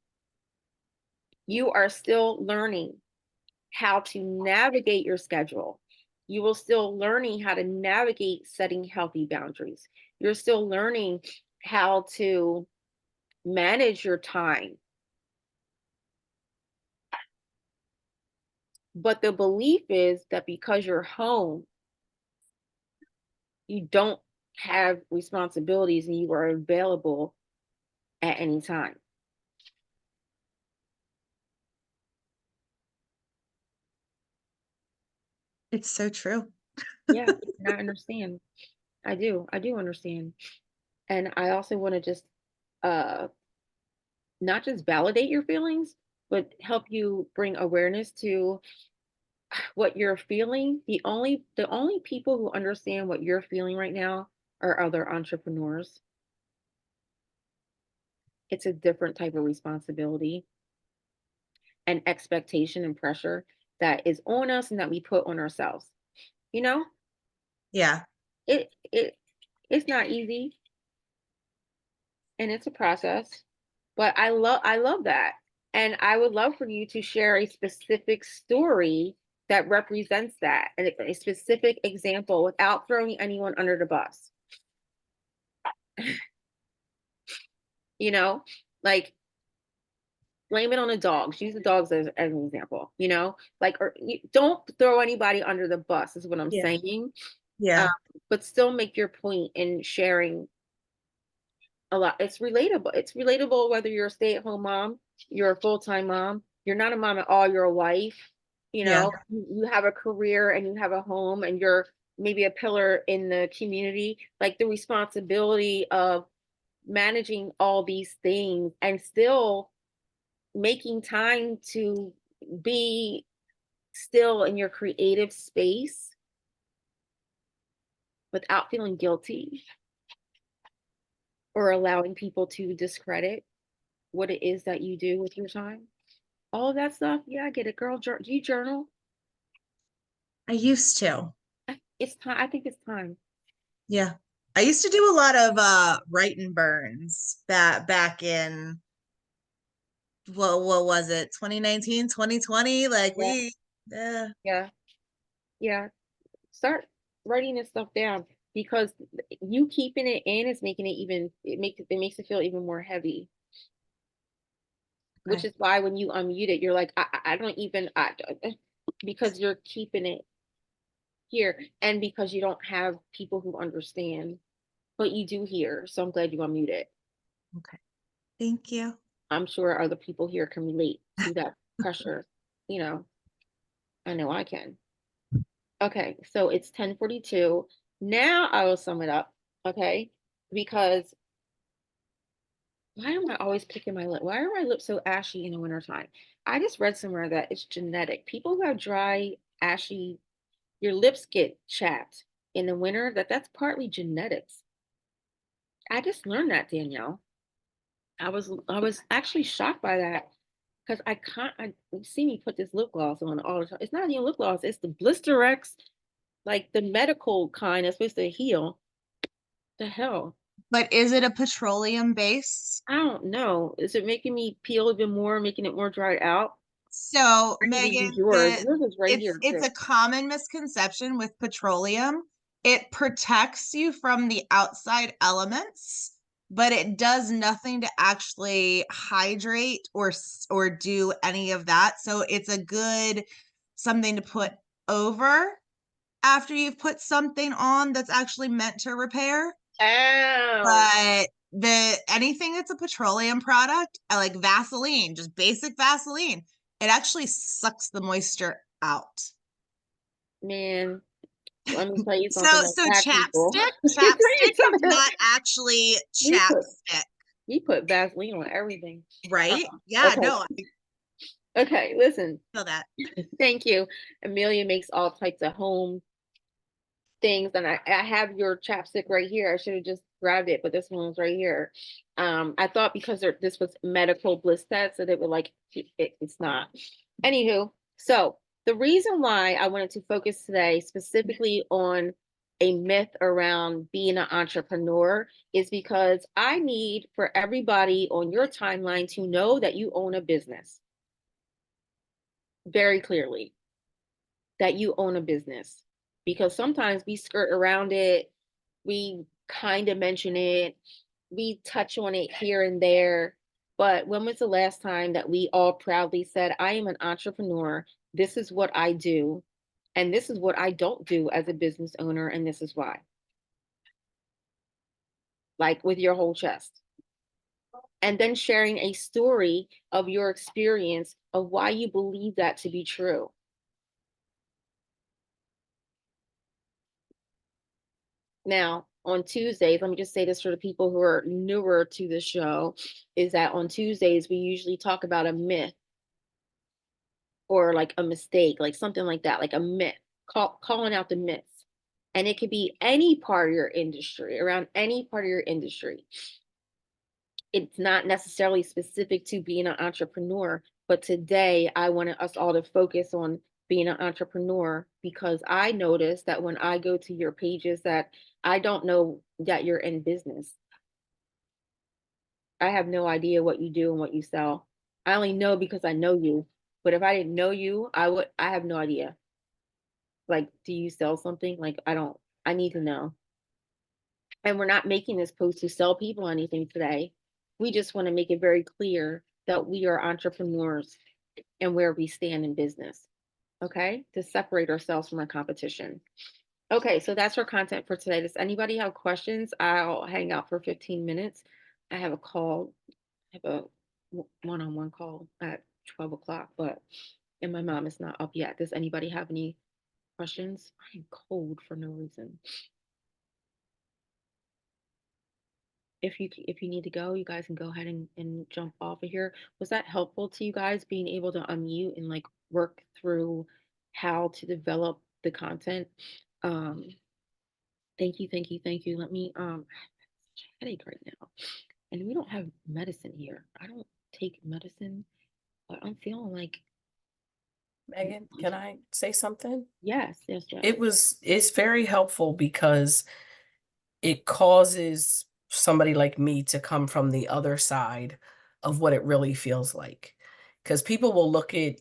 you are still learning how to navigate your schedule. You will still learning how to navigate setting healthy boundaries. You're still learning how to manage your time. But the belief is that because you're home, you don't have responsibilities and you are available at any time. It's so true. Yeah, and I understand. I do. I do understand. And I also want to just uh not just validate your feelings, but help you bring awareness to what you're feeling. The only people who understand what you're feeling right now are other entrepreneurs. It's a different type of responsibility and expectation and pressure that is on us and that we put on ourselves. You know, Yeah. it's not easy and it's a process, but I love that. And I would love for you to share a specific story that represents that and a specific example without throwing anyone under the bus. You know, like blame it on the dogs. Use the dogs as an example, like, or don't throw anybody under the bus is what I'm Yeah. saying. Yeah. Um, but still make your point in sharing a lot. It's relatable. It's relatable whether you're a stay-at-home mom, you're a full-time mom, you're not a mom at all, you're a wife, Yeah. you have a career and you have a home and you're maybe a pillar in the community, like the responsibility of managing all these things and still making time to be still in your creative space without feeling guilty or allowing people to discredit what it is that you do with your time. All of that stuff. Yeah, I get it, girl. Do you journal? I used to. It's time. I think it's time. Yeah. I used to do a lot of write and burns back in what was it? 2019, 2020? Like Yeah, yeah. yeah, yeah. Start writing this stuff down because you keeping it in is making it makes it feel even more heavy. Which Okay. is why when you unmute it, you're like, I don't even, because you're keeping it here and because you don't have people who understand, but you do hear. So I'm glad you unmute it. Okay. Thank you. I'm sure other people here can relate to that pressure. You know, I know I can. Okay, so it's 10:42. Now I will sum it up, okay? Because why am I always picking my lip? Why are my lips so ashy in the wintertime? I just read somewhere that it's genetic. People who have dry, ashy, your lips get chapped in the winter, that's partly genetics. I just learned that, Danielle. I was actually shocked by that because I can't you see me put this lip gloss on all the time. It's not even lip gloss, it's the Blisterex, like the medical kind that's supposed to heal. The hell? But is it a petroleum base? I don't know. Is it making me peel even more, making it more dried out? So, I need to Megan, use yours. Yours is right here it's too. a common misconception with petroleum. It protects you from the outside elements, but it does nothing to actually hydrate or do any of that. So it's a good something to put over after you've put something on that's actually meant to repair. Ow. But anything that's a petroleum product, like Vaseline, just basic Vaseline, it actually sucks the moisture out. Man, let me tell you So something like that, people. chapstick is not actually we put chapstick, we put Vaseline on everything. right? Yeah, Okay. no, I Okay, listen. feel that. Thank you. Amelia makes all types of home things, and I have your chapstick right here. I should have just grabbed it, but this one's right here. I thought because this was medical bliss test, that it would like it's not. Anywho, so the reason why I wanted to focus today specifically on a myth around being an entrepreneur is because I need for everybody on your timeline to know that you own a business very clearly, that you own a business, because sometimes we skirt around it, we kind of mention it, we touch on it here and there. But when was the last time that we all proudly said, I am an entrepreneur this is what I do, and this is what I don't do as a business owner, and this is why. Like with your whole chest. And then sharing a story of your experience of why you believe that to be true. Now, on Tuesdays, let me just say this for the people who are newer to the show, is that on Tuesdays, we usually talk about a myth or like a mistake, like something like that, like a myth, calling out the myths. And it could be any part of your industry, around any part of your industry. It's not necessarily specific to being an entrepreneur, but today I wanted us all to focus on being an entrepreneur because I noticed that when I go to your pages that I don't know that you're in business. I have no idea what you do and what you sell. I only know because I know you. But if I didn't know you, I have no idea. Like, do you sell something? Like, I need to know. And we're not making this post to sell people anything today. We just want to make it very clear that we are entrepreneurs and where we stand in business. Okay, to separate ourselves from our competition. Okay, so that's our content for today. Does anybody have questions? I'll hang out for 15 minutes. I have a call, I have a one-on-one call at 12 o'clock, and my mom is not up yet. Does anybody have any questions? I am cold for no reason. If you need to go, you guys can go ahead and jump off of here. Was that helpful to you guys being able to unmute and like work through how to develop the content? Um, thank you, thank you, thank you. Let me I have such a headache right now. And we don't have medicine here. I don't take medicine, but I'm feeling like Megan, can I say something? yes, yes, yes. It's very helpful because it causes somebody like me to come from the other side of what it really feels like. Because people will look at,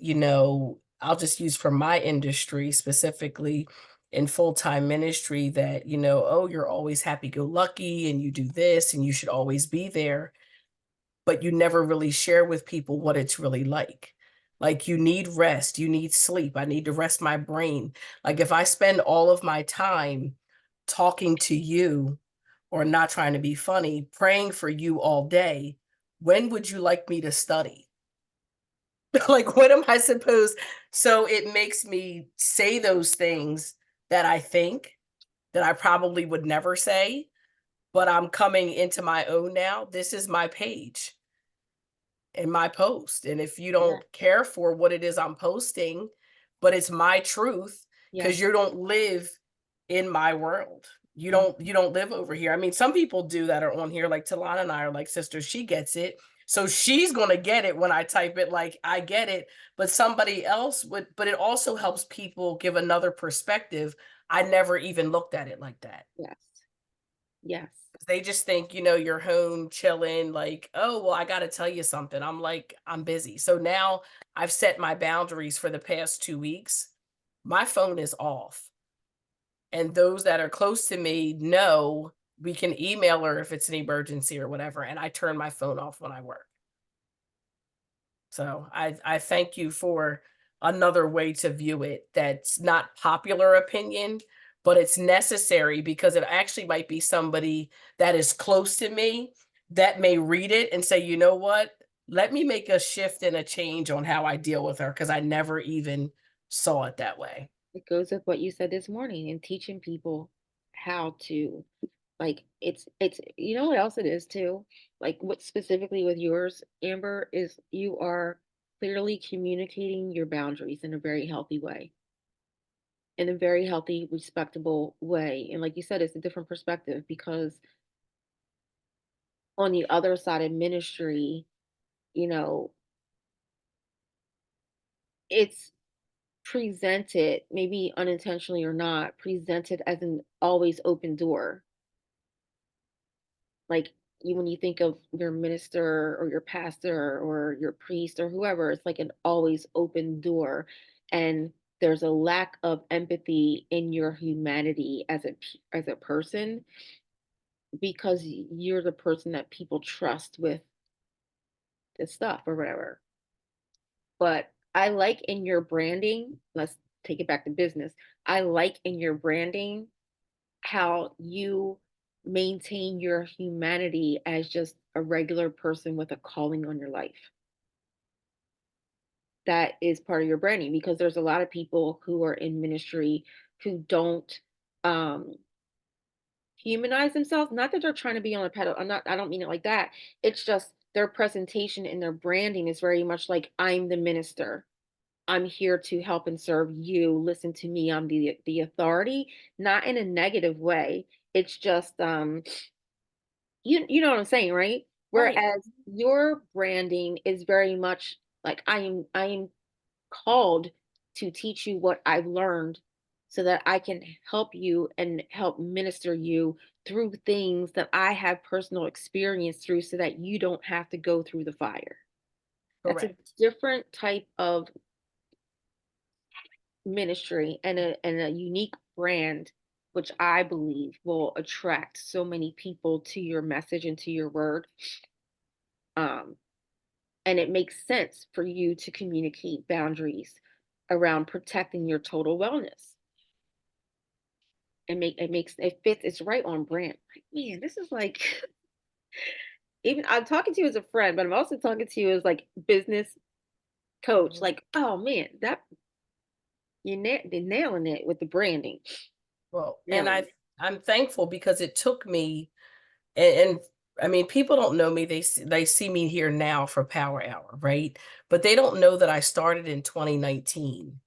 I'll just use for my industry specifically in full-time ministry that, oh, you're always happy-go-lucky and you do this and you should always be there. But you never really share with people what it's really like. Like you need rest, you need sleep. I need to rest my brain. Like if I spend all of my time talking to you or not trying to be funny, praying for you all day, when would you like me to study? Like, what am I supposed? So it makes me say those things that I think that I probably would never say, but I'm coming into my own now. This is my page and my post. And if you don't care for what it is I'm posting, but it's my truth, because Yeah. you don't live in my world. You don't live over here. I mean, some people do that are on here, like Talana and I are like sisters. She gets it. So she's gonna get it when I type it, like I get it, but somebody else would, but it also helps people give another perspective. I never even looked at it like that. Yes. Yes. They just think, you're home chilling, like, oh, well, I got to tell you something. I'm like, I'm busy. So now I've set my boundaries for the past 2 weeks. My phone is off. And those that are close to me know we can email her if it's an emergency or whatever. And I turn my phone off when I work. So I thank you for another way to view it that's not popular opinion, but it's necessary because it actually might be somebody that is close to me that may read it and say, you know what, let me make a shift and a change on how I deal with her because I never even saw it that way. It goes with what you said this morning and teaching people how to like it's you know what else it is too? Like what specifically with yours, Amber, is you are clearly communicating your boundaries in a very healthy way. In a very healthy, respectable way. And like you said, it's a different perspective because on the other side of ministry, you know, it's presented, maybe unintentionally or not, presented as an always open door. Like when you think of your minister or your pastor or your priest or whoever, it's like an always open door. And there's a lack of empathy in your humanity as a person because you're the person that people trust with the stuff or whatever. But I like in your branding, let's take it back to business. I like in your branding how you maintain your humanity as just a regular person with a calling on your life. That is part of your branding because there's a lot of people who are in ministry who don't um humanize themselves. Not that they're trying to be on a pedal. I don't mean it like that. It's just their presentation and their branding is very much like I'm the minister. I'm here to help and serve you. Listen to me. I'm the authority, not in a negative way. It's just you know what I'm saying, right? Right. Whereas your branding is very much like I am called to teach you what I've learned so that I can help you and help minister you through things that I have personal experience through so that you don't have to go through the fire. That's a Correct. different type of ministry and a unique brand, which I believe will attract so many people to your message and to your word. Um, and it makes sense for you to communicate boundaries around protecting your total wellness. It fits, it's right on brand. Like, man, this is like even I'm talking to you as a friend, but I'm also talking to you as like business coach. Mhm. Like, oh man, that you're nailing it with the branding. Well, and Nailing it. I'm thankful because it took me and I mean, people don't know me. They see me here now for Power Hour, right? But they don't know that I started in 2019.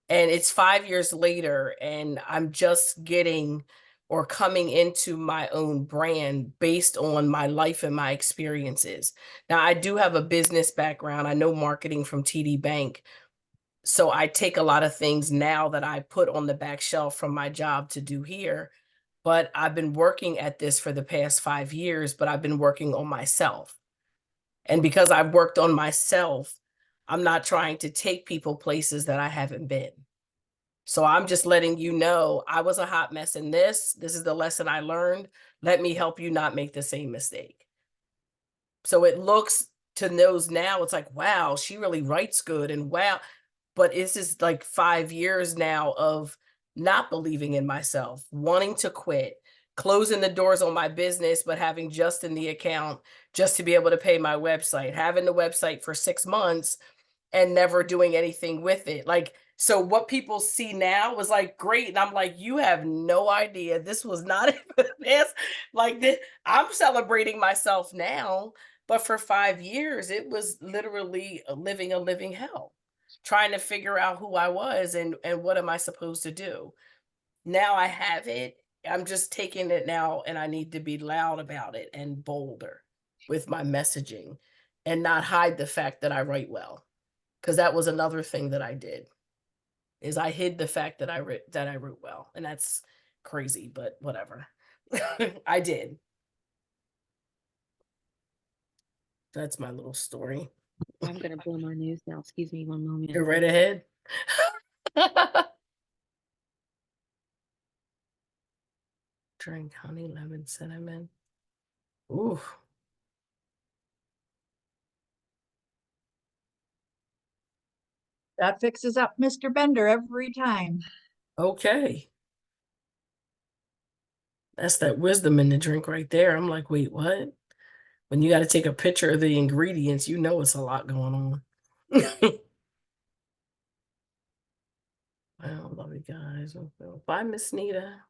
And it's 5 years later, and I'm just getting or coming into my own brand based on my life and my experiences. Now, I do have a business background. I know marketing from TD Bank. So I take a lot of things now that I put on the back shelf from my job to do here. But I've been working at this for the past 5 years, but I've been working on myself. And because I've worked on myself, I'm not trying to take people places that I haven't been. So I'm just letting you know I was a hot mess in this. This is the lesson I learned. Let me help you not make the same mistake. So it looks to those now, it's like, wow, she really writes good. And wow, but this is like 5 years now of not believing in myself, wanting to quit, closing the doors on my business, but having just in the account just to be able to pay my website, having the website for 6 months and never doing anything with it. Like, so what people see now was like great. And I'm like, you have no idea. This was not this. Like this, I'm celebrating myself now. But for 5 years, it was literally living a living hell, trying to figure out who I was and what am I supposed to do. Now I have it. I'm just taking it now and I need to be loud about it and bolder with my messaging and not hide the fact that I write well. Because that was another thing that I did is I hid the fact that I wrote well, and that's crazy, but whatever. I did. That's my little story. I'm gonna blow my news now. Excuse me one moment. Go right ahead. Drink honey lemon cinnamon. Ooh, That fixes up Mr. Bender every time. okay. That's that wisdom in the drink right there. I'm like, wait, what? When you got to take a picture of the ingredients, you know it's a lot going on. Well, love you guys. Bye, Miss Nita.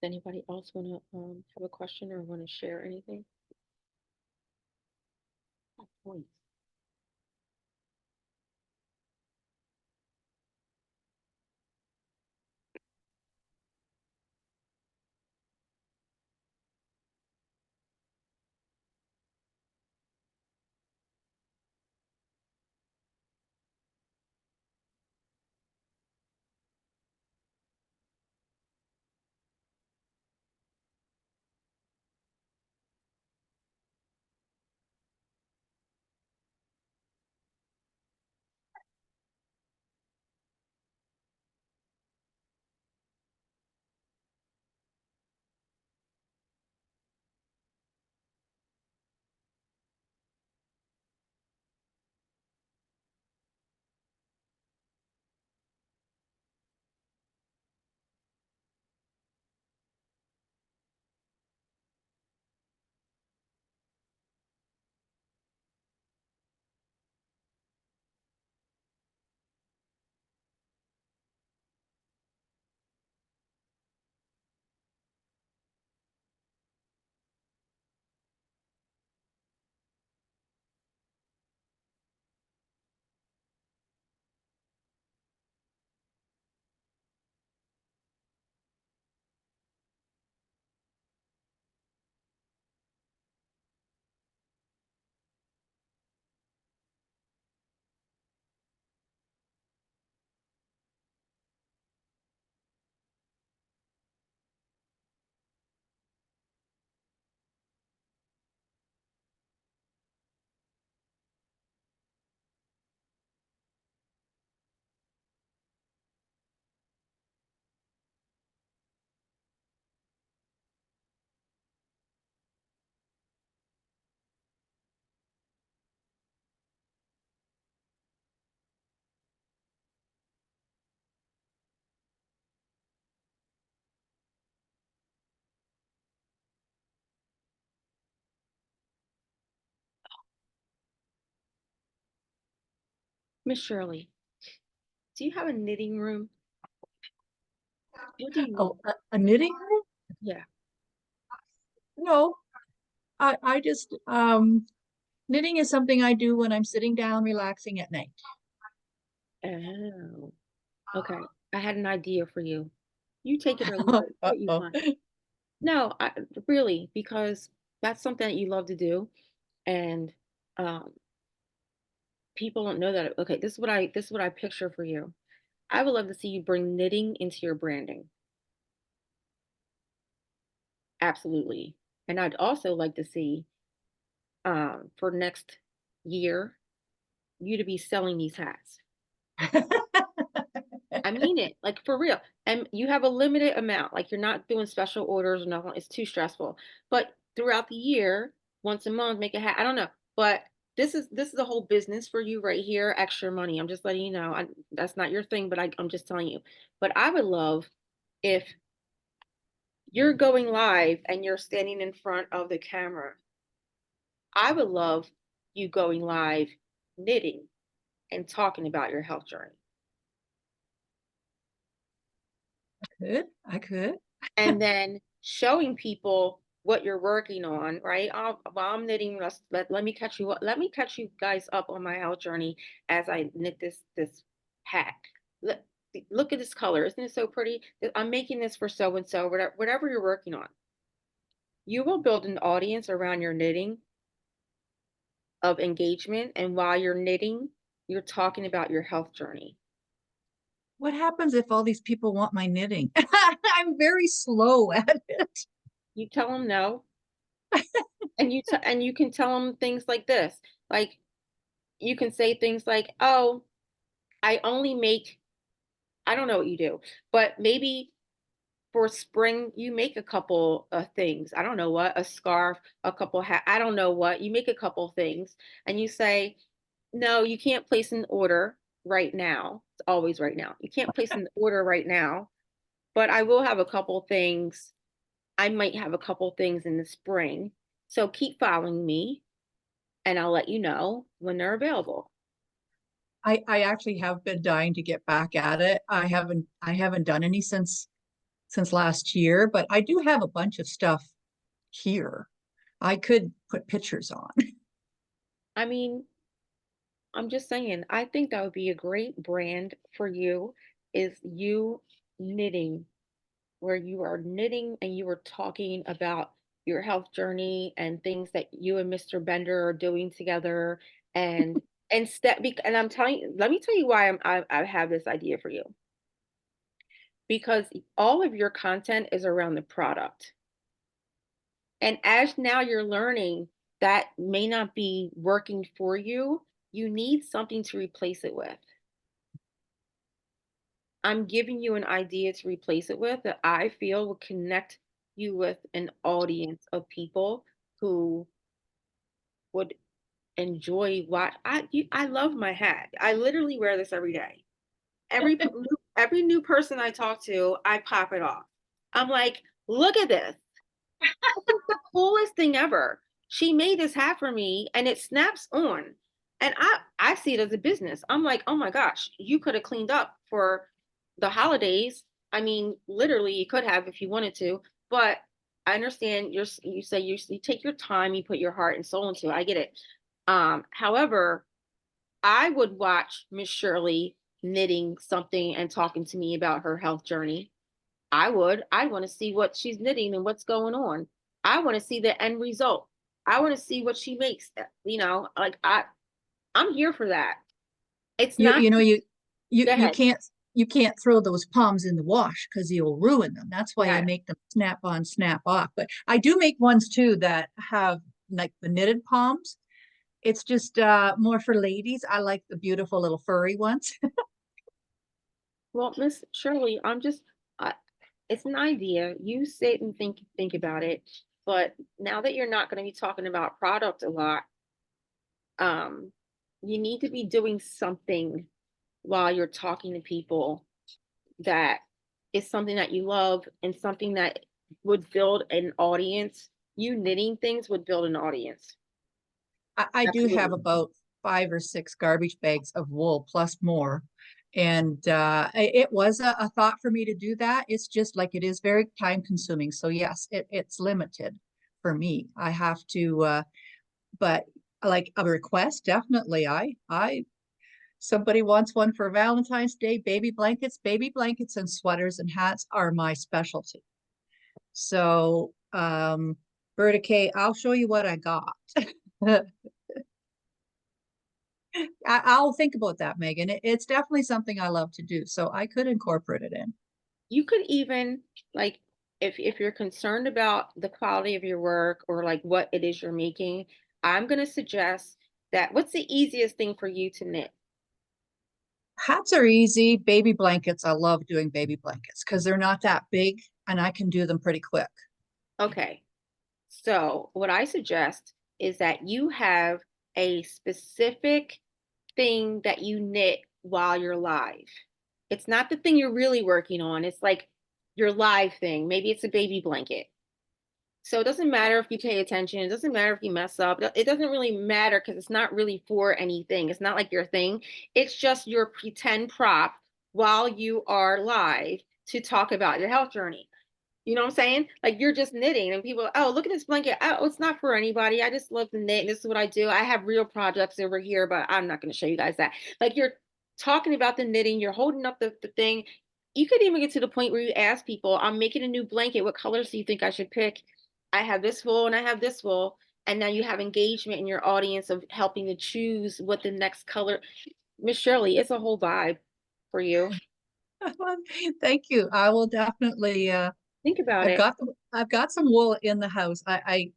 Does anybody else want to have a question or want to share anything? Oh, please. Miss Shirley, do you have a knitting room? What do you Oh, knit? a knitting room? Yeah. No, I just, knitting is something I do when I'm sitting down relaxing at night. Oh, okay. I had an idea for you. You take it or leave it, what you Uh-oh. want. No, really, because that's something that you love to do, and um, people don't know that. Okay, this is what I picture for you. I would love to see you bring knitting into your branding. Absolutely. And I'd also like to see for next year you to be selling these hats. I mean it, like for real. And you have a limited amount, like you're not doing special orders or nothing. It's too stressful. But throughout the year, once a month, make a hat. I don't know, but this is a whole business for you right here. Extra money. I'm just letting you know. That's not your thing, but I'm just telling you. But I would love if you're going live and you're standing in front of the camera. I would love you going live knitting and talking about your health journey. I could. And then showing people what you're working on, right? While I'm knitting, let me catch you up. Let me catch you guys up on my health journey as I knit this hat. Look, look at this color. Isn't it so pretty? I'm making this for so and so, whatever you're working on. You will build an audience around your knitting of engagement. And while you're knitting, you're talking about your health journey. What happens if all these people want my knitting? I'm very slow at it. You tell them no, and you can tell them things like this. Like you can say things like, "Oh, I only make I don't know what you do, but maybe for spring you make a couple of things. I don't know what, a scarf, a couple hat, I don't know what. You make a couple things and you say, "No, you can't place an order right now." It's always right now. You can't place an order right now, but I will have a couple things. I might have a couple things in the spring. So keep following me and I'll let you know when they're available. I actually have been dying to get back at it. I haven't done any since last year, but I do have a bunch of stuff here. I could put pictures on. I mean, I'm just saying, I think that would be a great brand for you is you knitting, where you are knitting and you are talking about your health journey and things that you and Mr. Bender are doing together and I'm telling you, let me tell you why I have this idea for you. Because all of your content is around the product. And as now you're learning that may not be working for you, you need something to replace it with. I'm giving you an idea to replace it with that I feel will connect you with an audience of people who would enjoy what I love my hat. I literally wear this every day. Every new person I talk to, I pop it off. I'm like, look at this. This is the coolest thing ever. She made this hat for me and it snaps on. And I see it as a business. I'm like, oh my gosh, you could have cleaned up for the holidays. I mean, literally you could have if you wanted to, but I understand you say you take your time, you put your heart and soul into it. I get it. However, I would watch Miss Shirley knitting something and talking to me about her health journey. I would. I want to see what she's knitting and what's going on. I want to see the end result. I want to see what she makes. Like I'm here for that. It's You not you know you you go you ahead. can't you can't throw those palms in the wash because you'll ruin them. That's why I Yeah. make them snap on, snap off. But I do make ones too that have like the knitted palms. It's just more for ladies. I like the beautiful little furry ones. Well, Miss Shirley, it's an idea. You sit and think about it. But now that you're not going to be talking about product a lot, um, you need to be doing something while you're talking to people that is something that you love and something that would build an audience. You knitting things would build an audience. I do have Absolutely. 5 or 6 garbage bags of wool plus more. And it was a thought for me to do that. It's just like it is very time consuming. So yes, it's limited for me. I have to, but like a request, definitely. Somebody wants one for Valentine's Day. Baby blankets and sweaters and hats are my specialty. So, Berta K, I'll show you what I got. I'll think about that, Megan. It's definitely something I love to do, so I could incorporate it in. You could even like if you're concerned about the quality of your work or like what it is you're making, I'm gonna suggest that what's the easiest thing for you to knit? Hats are easy. Baby blankets, I love doing baby blankets because they're not that big and I can do them pretty quick. Okay. So what I suggest is that you have a specific thing that you knit while you're live. It's not the thing you're really working on. It's like your live thing. Maybe it's a baby blanket. So it doesn't matter if you pay attention. It doesn't matter if you mess up. It doesn't really matter because it's not really for anything. It's not like your thing. It's just your pretend prop while you are live to talk about your health journey. You know what I'm saying? Like you're just knitting and people, oh, look at this blanket. Oh, it's not for anybody. I just love to knit. This is what I do. I have real projects over here, but I'm not going to show you guys that. Like you're talking about the knitting, you're holding up the thing. You could even get to the point where you ask people, I'm making a new blanket. What colors do you think I should pick? I have this wool and I have this wool. And now you have engagement in your audience of helping to choose what the next color. Miss Shirley, it's a whole vibe for you. Thank you. I will definitely Think about it. I've got some wool in the house.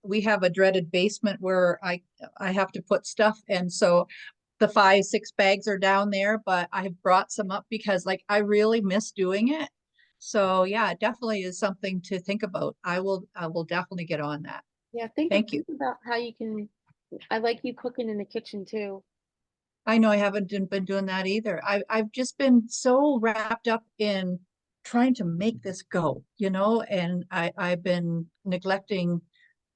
We have a dreaded basement where I have to put stuff, and so the 5, 6 bags are down there, but I have brought some up because like I really miss doing it. So yeah, it definitely is something to think about. I will definitely get on that. Yeah, Thank you. think about how you can. I like you cooking in the kitchen too. I know I haven't been doing that either. I've just been so wrapped up in trying to make this go, and I've been neglecting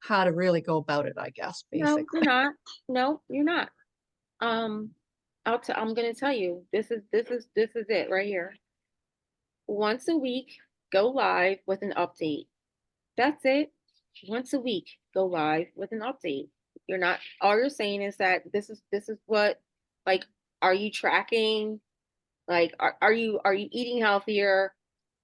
how to really go about it, I guess, No, basically. you're not. No, you're not. Um, I'm gonna tell you, this is it right here. Once a week, go live with an update. That's it. Once a week, go live with an update. You're not, all you're saying is that this is what, like, are you tracking? Like, are you eating healthier?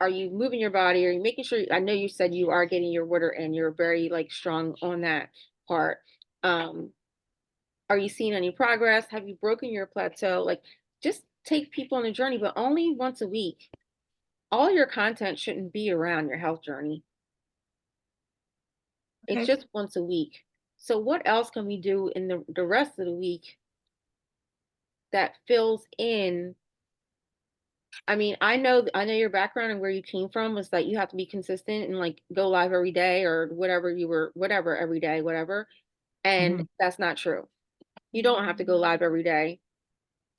Are you moving your body? Are you making sure, I know you said you are getting your water and you're very like strong on that part. Um, are you seeing any progress? Have you broken your plateau? Like, just take people on a journey, but only once a week. All your content shouldn't be around your health journey. It's Okay. just once a week. So what else can we do in the rest of the week that fills in? I mean, I know your background and where you came from was that you have to be consistent and like go live every day or whatever every day, whatever. And Mhm. that's not true. You don't have to go live every day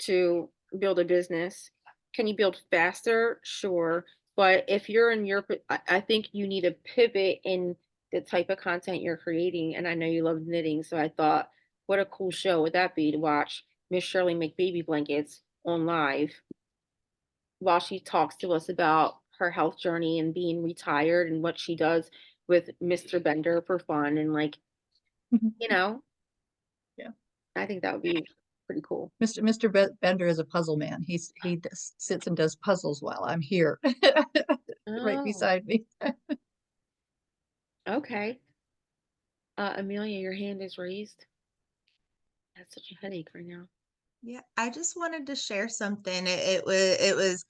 to build a business. Can you build faster? Sure. But if you're in your, I think you need to pivot in the type of content you're creating. And I know you love knitting. So I thought, what a cool show would that be to watch Miss Shirley make baby blankets on live while she talks to us about her health journey and being retired and what she does with Mr. Bender for fun. And like, you know, Yeah. I think that would be pretty cool. Mr. Bender is a puzzle man. He sits and does puzzles while I'm here, right Oh, beside me. okay. Amelia, your hand is raised. That's such a headache right now. Yeah, I just wanted to share something. It was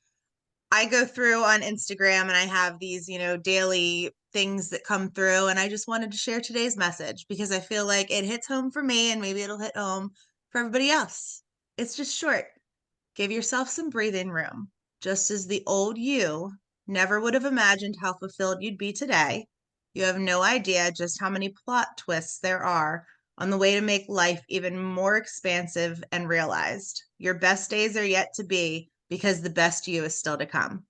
I go through on Instagram and I have these, daily things that come through, and I just wanted to share today's message because I feel like it hits home for me and maybe it'll hit home for everybody else. It's just short. Give yourself some breathing room. Just as the old you never would have imagined how fulfilled you'd be today, you have no idea just how many plot twists there are on the way to make life even more expansive and realized. Your best days are yet to be because the best you is still to come.